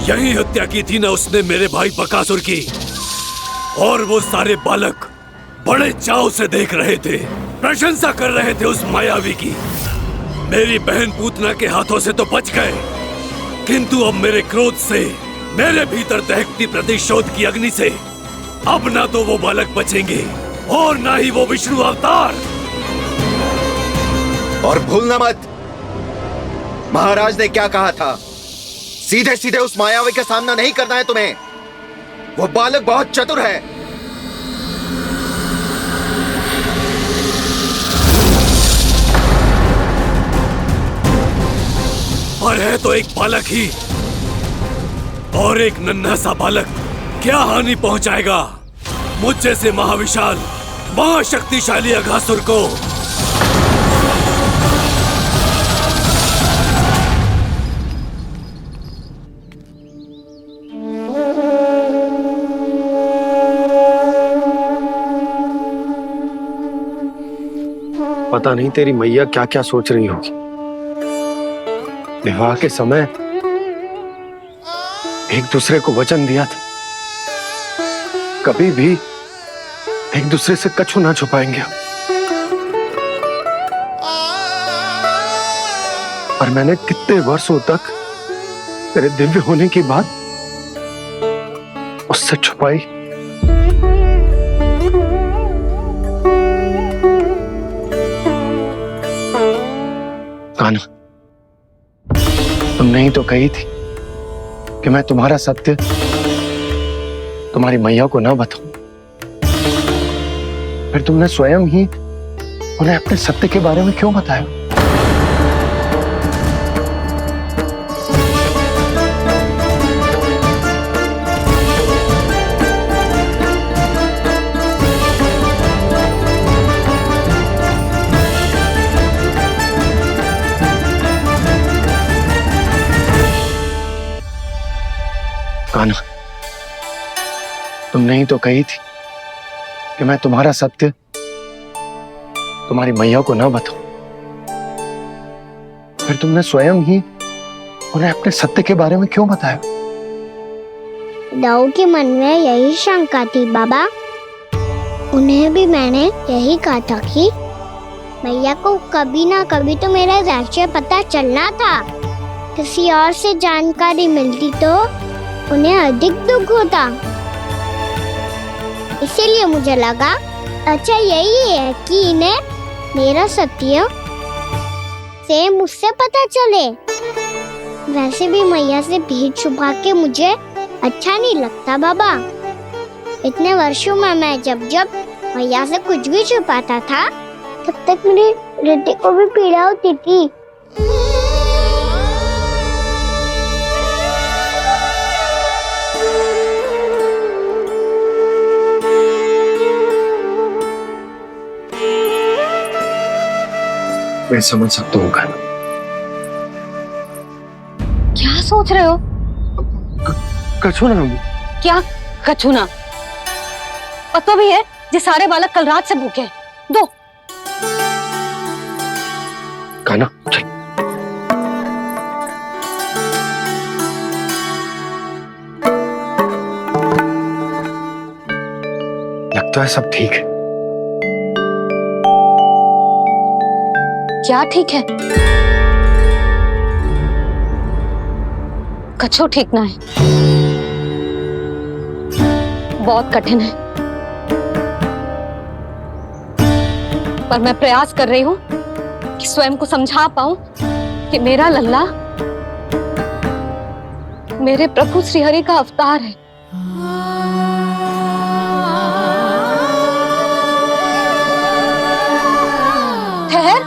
यही हत्या की थी ना उसने मेरे भाई बकासुर की, और वो सारे बालक बड़े चाव से देख रहे थे, प्रशंसा कर रहे थे उस मायावी की। मेरी बहन पूतना के हाथों से तो बच गए, किंतु अब मेरे क्रोध से, मेरे भीतर दहकती प्रतिशोध की अग्नि से अब ना तो वो बालक बचेंगे और ना ही वो विष्णु अवतार। और भूलना मत, महाराज ने क्या कहा था, सीधे सीधे उस मायावी का सामना नहीं करना है तुम्हें। वो बालक बहुत चतुर है। और है तो एक बालक ही, और एक नन्हा सा बालक क्या हानि पहुंचाएगा मुझ जैसे महाविशाल महाशक्तिशाली अघासुर को। पता नहीं तेरी मैया क्या क्या सोच रही होगी। विवाह के समय एक दूसरे को वचन दिया था, कभी भी एक दूसरे से कछु ना छुपाएंगे। और मैंने कितने वर्षों तक तेरे दिव्य होने की बात उससे छुपाई। कान्हा, तुमने ही तो कही थी कि मैं तुम्हारा सत्य तुम्हारी मैया को ना बताऊं। फिर तुमने स्वयं ही उन्हें अपने सत्य के बारे में क्यों बताया? कान्हा, तुमने ही तो कही थी कि मैं तुम्हारा सत्य तुम्हारी मैया को ना बताऊं। फिर तुमने स्वयं ही उन्हें अपने सत्य के बारे में क्यों बताया? दाऊ के मन में यही शंका थी बाबा। उन्हें भी मैंने यही कहा था कि मैया को कभी ना कभी तो मेरा रहस्य पता चलना था। किसी और से जानकारी मिलती तो उन्हें अधिक दुख होता। इसीलिए मुझे लगा अच्छा यही है कि इन्हें मेरा सत्य से मुझसे पता चले। वैसे भी मैया से भीड़ छुपा के मुझे अच्छा नहीं लगता बाबा। इतने वर्षों में मैं जब जब मैया से कुछ भी छुपाता था तब तक मेरी रिद्धि को भी पीड़ा होती थी। मैं समझ सकता हूँ कान्हा। क्या सोच रहे हो? कछु ना। क्या कछु ना? पतो भी है जे सारे बालक कल रात से भूखे हैं। दो कान्हा चल। लगता है सब ठीक है। क्या ठीक है? कछु ठीक ना है, बहुत कठिन है, पर मैं प्रयास कर रही हूं कि स्वयं को समझा पाऊं कि मेरा लल्ला मेरे प्रभु श्रीहरि का अवतार है। ठहर,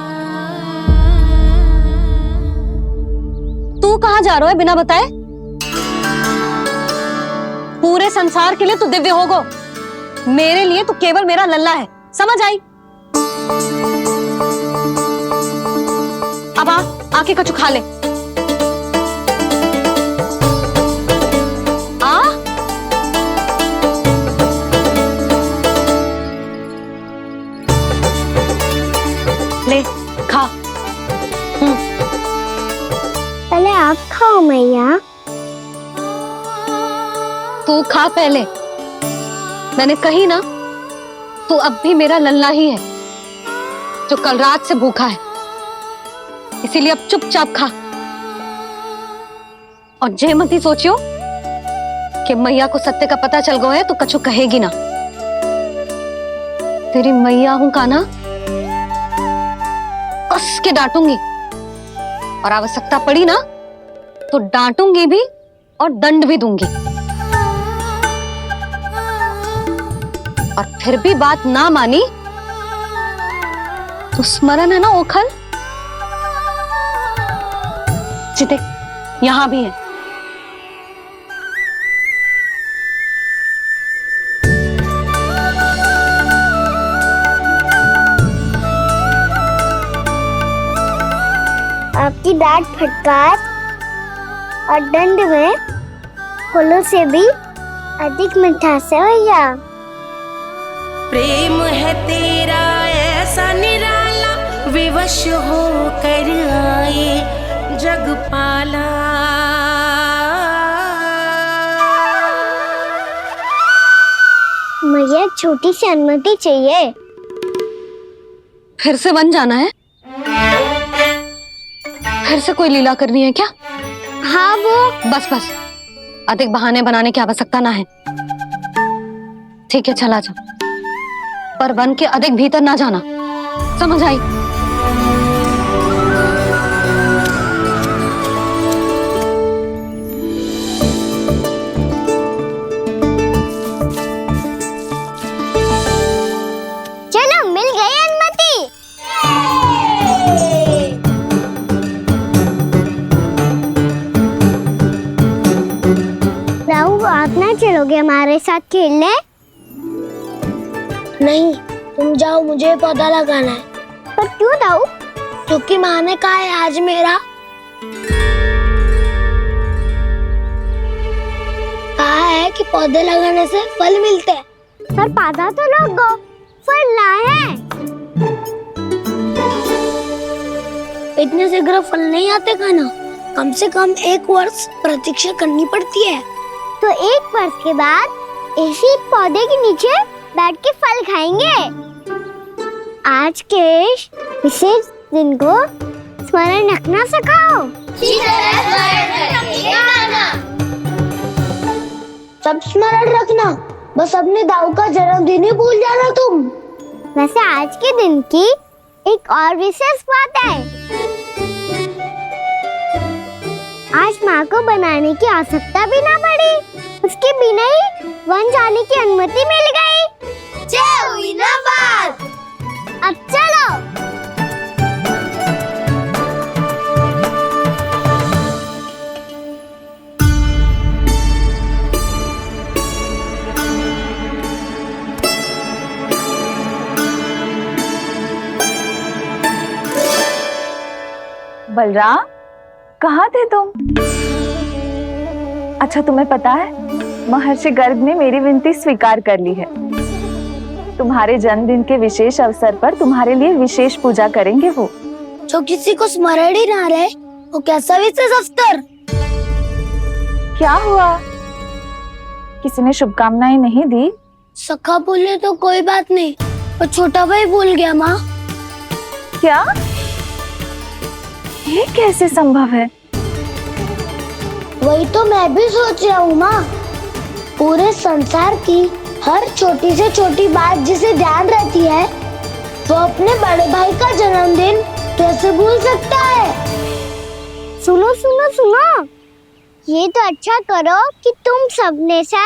तू कहां जा रहा है बिना बताए? पूरे संसार के लिए तू दिव्य होगो, मेरे लिए तू केवल मेरा लल्ला है, समझ आई? अब आके कछु खा ले। आ ले खा। पहले आप खाओ मैया। तू खा पहले, मैंने कही ना, तू अब भी मेरा लल्ला ही है जो कल रात से भूखा है, इसीलिए अब चुपचाप खा। और जे मत ही सोचियो कि मैया को सत्य का पता चल गया है तो कछु कहेगी ना। तेरी मैया हूं कान्हा, कस के डांटूंगी, और आवश्यकता पड़ी ना तो डांटूंगी भी और दंड भी दूंगी। और फिर भी बात ना मानी तो स्मरण है ना ओखल, देख यहां भी है। आपकी डांट फटकार और दंड में फूलों से भी अधिक मिठास है भैया। प्रेम है तेरा ऐसा निराला, विवश हो कर आए जगपाला। मुझे छोटी सी अनुमति चाहिए। फिर से वन जाना है? फिर से कोई लीला करनी है क्या? हाँ वो। बस बस, अधिक बहाने बनाने की आवश्यकता ना है। ठीक है चला जा, पर वन के अधिक भीतर ना जाना, समझ आई? चलो मिल गई अनुमति। राहु आप ना चलोगे हमारे साथ खेलने? नहीं, तुम जाओ, मुझे पौधा लगाना है। पर क्यों दाऊ? क्योंकि माँ ने कहा है आज मेरा कहा है कि पौधे लगाने से फल मिलते हैं। पर पौधा तो लगो, फल ना है। इतने शीघ्र फल नहीं आते खाना, कम से कम 1 वर्ष प्रतीक्षा करनी पड़ती है। तो 1 वर्ष के बाद इसी पौधे के नीचे बैठ के फल खाएंगे। आज के विशेष दिन को स्मरण रखना सिखाओ। सब स्मरण रखना, बस अपने दाऊ का जन्मदिन ही भूल जाना तुम। वैसे आज के दिन की एक और विशेष बात है। आज माँ को बनाने की आवश्यकता भी ना पड़ी, उसके बिना ही वन जाने की अनुमति मिल गई। जय हुई ना बात। अब चलो। बलराम, कहाँ थे तुम? अच्छा तुम्हें पता है, महर्षि गर्ग ने मेरी विनती स्वीकार कर ली है। तुम्हारे जन्मदिन के विशेष अवसर पर तुम्हारे लिए विशेष पूजा करेंगे वो। जो किसी को स्मरण ही ना रहे वो कैसा विशेष अवसर? क्या हुआ, किसी ने शुभकामनाएं नहीं दी? सखा बोले तो कोई बात नहीं, पर छोटा भाई भूल गया माँ। क्या? ये कैसे संभव है? वही तो मैं भी सोच रहा हूँ माँ। पूरे संसार की हर छोटी से छोटी बात जिसे ध्यान रहती है, वो अपने बड़े भाई का जन्मदिन कैसे भूल सकता है? सुनो सुनो सुनो, ये तो अच्छा करो कि तुम सबने से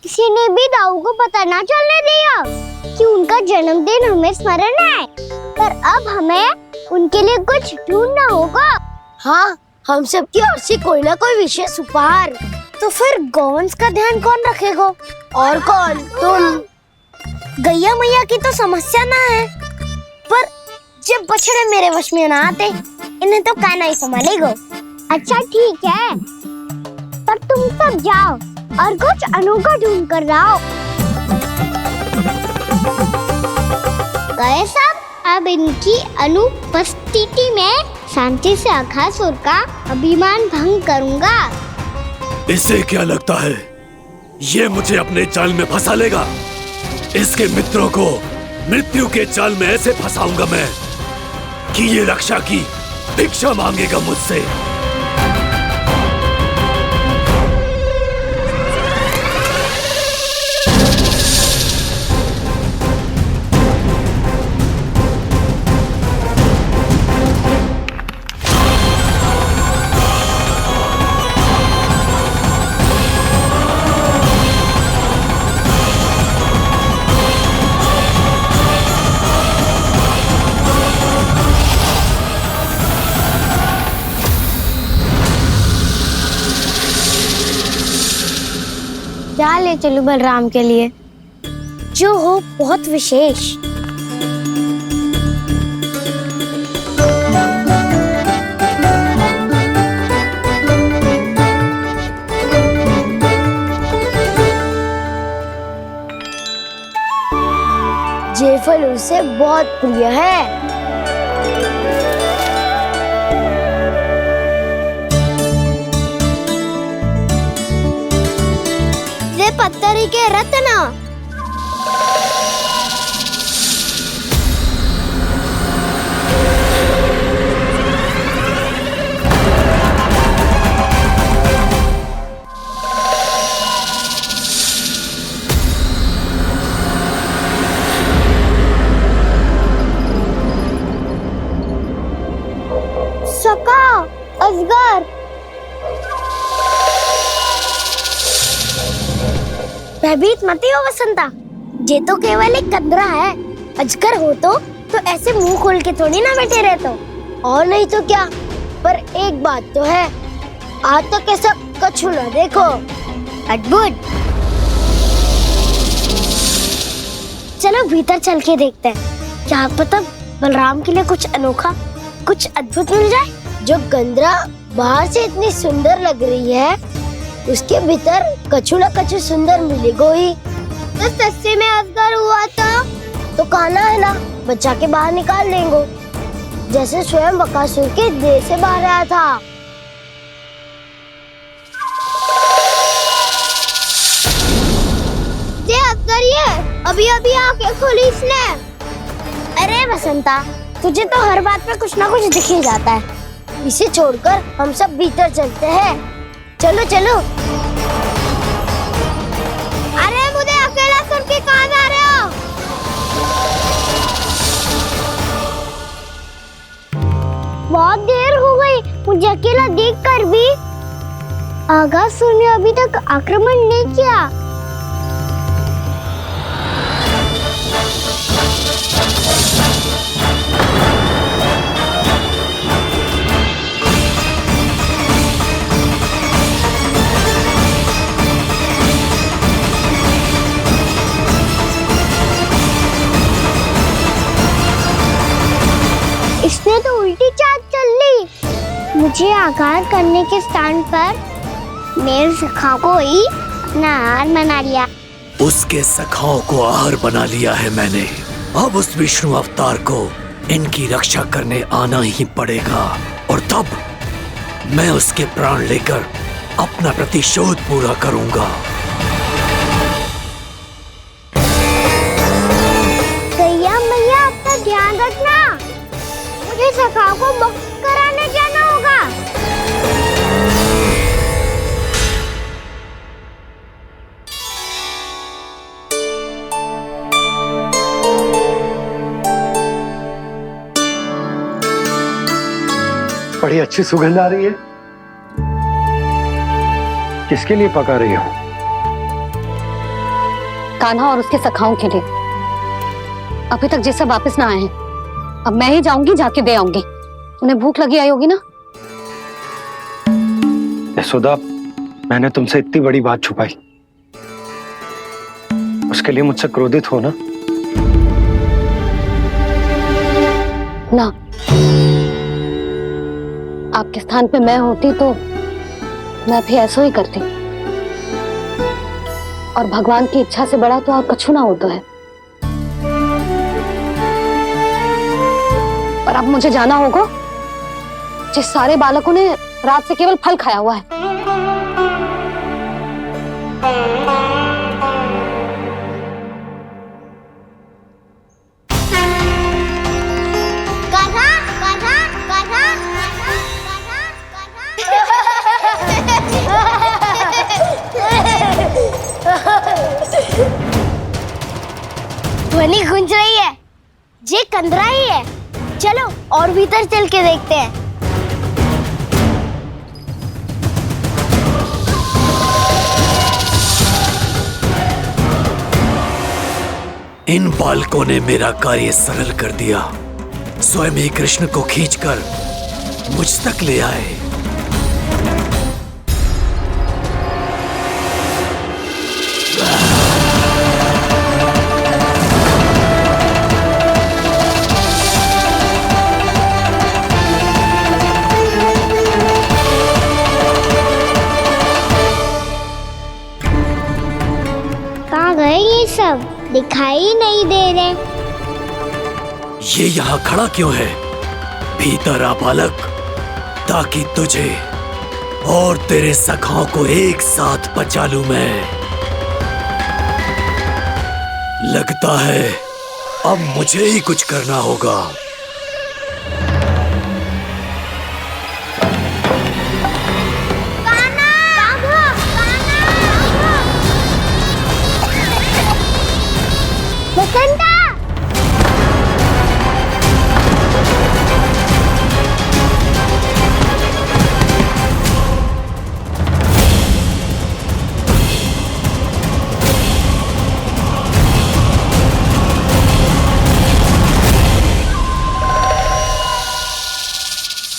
किसी ने भी दाऊ को पता ना चलने दिया कि उनका जन्मदिन हमें स्मरण है, पर अब हमें उनके लिए कुछ ढूंढना होगा। हाँ, हम सबकी ओर से कोई ना कोई विशेष उपहार। तो फिर गौवंश का ध्यान कौन रखेगा? और कौन? तुम। गैया मैया की तो समस्या ना है, पर जब बछड़े मेरे वश में ना आते, इन्हें तो कान्हा ही संभालेगा। अच्छा ठीक है, पर तुम सब जाओ और कुछ अनोखा ढूंढ कर लाओ। गए सब? अब इनकी अनुपस्थिति में शांति से अघासुर का अभिमान भंग करूंगा। इसे क्या लगता है ये मुझे अपने जाल में फंसा लेगा? इसके मित्रों को मृत्यु के जाल में ऐसे फंसाऊंगा मैं कि ये रक्षा की भिक्षा मांगेगा मुझसे। क्या ले चलूं बलराम के लिए जो हो बहुत विशेष? ये फल उसे बहुत प्रिय है। पत्थरी के रत्न। सका, अजगर। भयभीत मत हो वसंता, ये तो केवल एक कंदरा है। अजगर हो तो ऐसे मुंह खोल के थोड़ी ना बैठे रहते हो। और नहीं तो क्या, पर एक बात तो है, आज तक ऐसा कछु ना देखो। अद्भुत। चलो भीतर चल के देखते हैं, क्या पता बलराम के लिए कुछ अनोखा, कुछ अद्भुत मिल जाए। जो गंदरा बाहर से इतनी सुंदर लग रही है, उसके भीतर कछु न कछु सुंदर मिलेगा ही। तो सस्ते में अजगर हुआ तो कान्हा है ना, बच्चा के बाहर निकाल देंगे, जैसे स्वयं बकासुर के देह से बाहर आया था। ये अजगर ये अभी अभी आंखें खोली इसने। अरे वसंता, तुझे तो हर बात पे कुछ ना कुछ दिख ही जाता है। इसे छोड़कर हम सब भीतर चलते हैं। चलो चलो। अरे मुझे अकेला सुन के कहाँ जा रहे हो? बहुत देर हो गई मुझे अकेला देखकर भी। अघासुर ने अभी तक आक्रमण नहीं किया। इसने तो उल्टी चाल चल ली। मुझे आघात करने के स्थान पर मेरे सखा को ही अपना हार बना लिया। उसके सखाओं को आहार बना लिया है मैंने। अब उस विष्णु अवतार को इनकी रक्षा करने आना ही पड़ेगा, और तब मैं उसके प्राण लेकर अपना प्रतिशोध पूरा करूंगा। गैया मैया, अपना ध्यान रखना। मुझे सखाओं को मुक्त कराने जाना होगा। बड़ी अच्छी सुगंध आ रही है। किसके लिए पका रही हो? कान्हा और उसके सखाओं के लिए। अभी तक जैसे वापस ना आए हैं, अब मैं ही जाऊंगी, जाके दे आऊंगी। उन्हें भूख लगी आई होगी ना। यशोदा, मैंने तुमसे इतनी बड़ी बात छुपाई, उसके लिए मुझसे क्रोधित हो ना? ना, आपके स्थान पे मैं होती तो मैं भी ऐसा ही करती। और भगवान की इच्छा से बड़ा तो और कछु ना होता है। पर अब मुझे जाना होगा। जिस सारे बालकों ने रात से केवल फल खाया हुआ है। ध्वनि गूंज रही है, ये कंदरा ही है। चलो और भीतर चल के देखते हैं। इन बालकों ने मेरा कार्य सरल कर दिया। स्वयं ही कृष्ण को खींचकर मुझ तक ले आए। कहाँ गए ये सब? दिखाई नहीं दे रहे। ये यहाँ खड़ा क्यों है? भीतर आ बालक, ताकि तुझे और तेरे सखाओं को एक साथ बचा लूं मैं। लगता है अब मुझे ही कुछ करना होगा।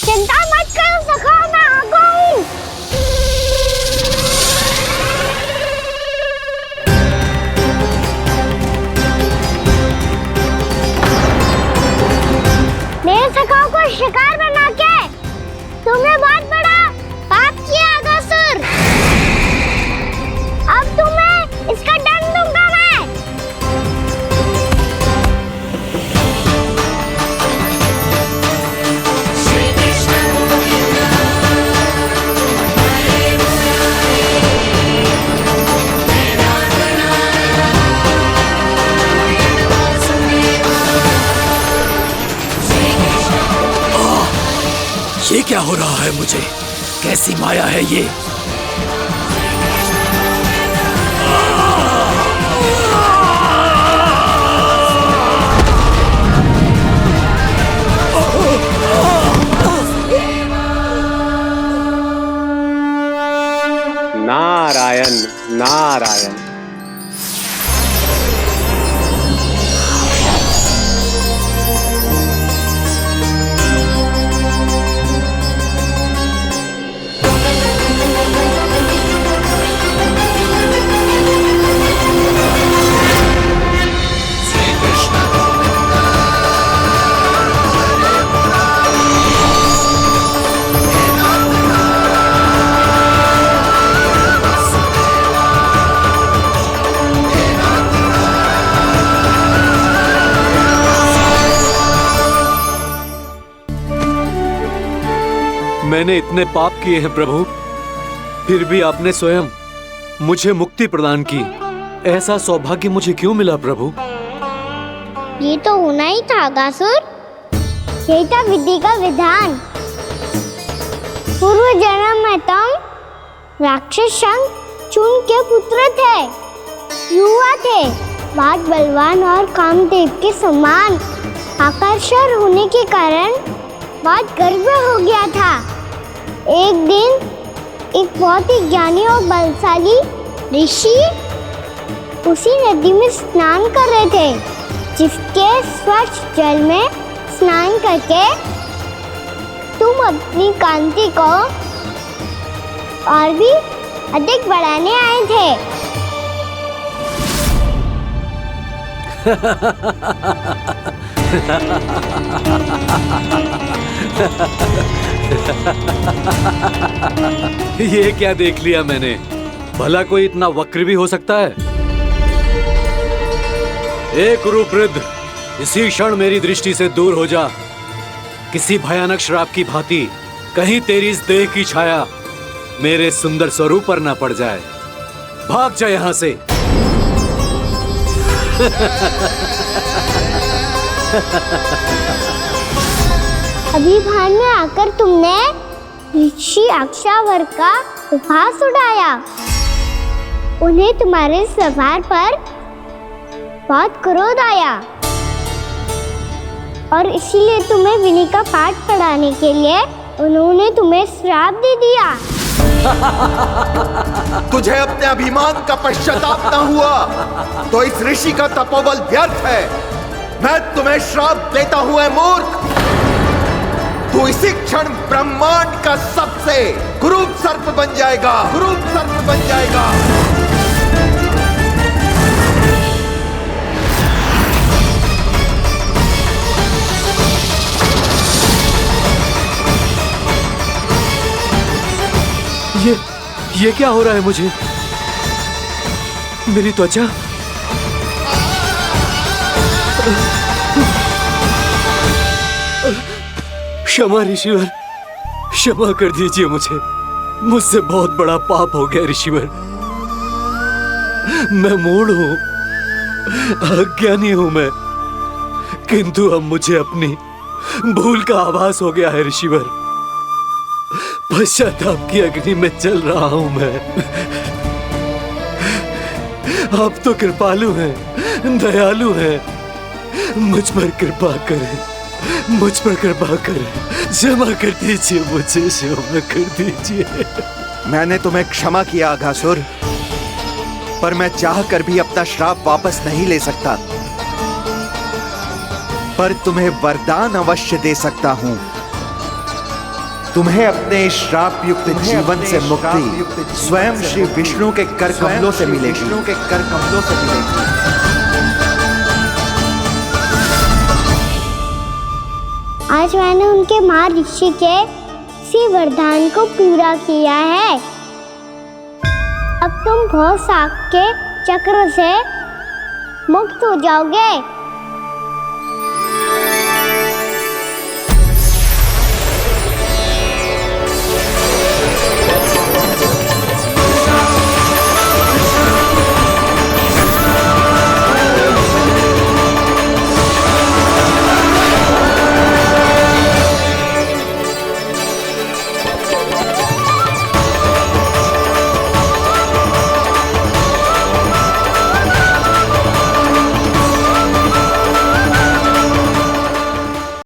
चिंता मत करो सखाओ, मैं आ गई। मेरे सखाओ को शिकार बना के तुमने बहुत बड़ा पाप किया अगासुर। अब तुम्हें इसका दंड दूंगा मैं। ये क्या हो रहा है मुझे? कैसी माया है ये? नारायण नारायण। मैंने इतने पाप किए हैं प्रभु, फिर भी आपने स्वयं मुझे मुक्ति प्रदान की। ऐसा सौभाग्य मुझे क्यों मिला प्रभु? ये तो होना ही था अगासुर। यही था विधि का विधान। पूर्व जन्म में तुम राक्षस शंखचूड़ के पुत्र थे, युवा थे, बहुत बलवान और कामदेव के समान आकर्षण होने के कारण बहुत गर्व हो गया था। एक दिन एक बहुत ही ज्ञानी और बलशाली ऋषि उसी नदी में स्नान कर रहे थे, जिसके स्वच्छ जल में स्नान करके तुम अपनी कांति को और भी अधिक बढ़ाने आए थे। ये क्या देख लिया मैंने? भला कोई इतना वक्र भी हो सकता है? एक रूपवृद्ध, इसी क्षण मेरी दृष्टि से दूर हो जा। किसी भयानक श्राप की भांति कहीं तेरी इस देह की छाया मेरे सुंदर स्वरूप पर न पड़ जाए। भाग जा यहाँ से। अभी भान में आकर तुमने ऋषि अक्षावर का उपहास उड़ाया। उन्हें तुम्हारे स्वभाव पर बहुत क्रोध आया और इसीलिए तुम्हें विधि का पाठ पढ़ाने के लिए उन्होंने तुम्हें श्राप दे दिया। तुझे अपने अभिमान का पश्चाताप न हुआ तो इस ऋषि का तपोबल व्यर्थ है। मैं तुम्हें श्राप देता हूं ऐ मूर्ख। तू इसी क्षण ब्रह्मांड का सबसे कुरूप सर्प बन जाएगा, कुरूप सर्प बन जाएगा। ये क्या हो रहा है मुझे? मेरी त्वचा क्षमा ऋषिवर, क्षमा कर दीजिए मुझे। मुझसे बहुत बड़ा पाप हो गया ऋषिवर। मैं मूढ़ हूं, अज्ञानी हूं मैं, किंतु अब मुझे अपनी भूल का आभास हो गया है ऋषिवर। पश्चाताप की अग्नि में जल रहा हूं मैं। आप तो कृपालु हैं, दयालु हैं, मुझ पर कृपा करें, मुझ पर कृपा करें। क्षमा कर दीजिए मुझे, क्षमा कर दीजिए। मैंने तुम्हें क्षमा किया अघासुर, पर मैं चाहकर भी अपना श्राप वापस नहीं ले सकता। पर तुम्हें वरदान अवश्य दे सकता हूं। तुम्हें अपने श्राप युक्त जीवन से मुक्ति स्वयं श्री विष्णु के कर कमलों से मिलेगी, विष्णु के कर कमलों से मिलेगी। आज मैंने उनके मां ऋषि के इसी वरदान को पूरा किया है। अब तुम भव साग के चक्र से मुक्त हो जाओगे।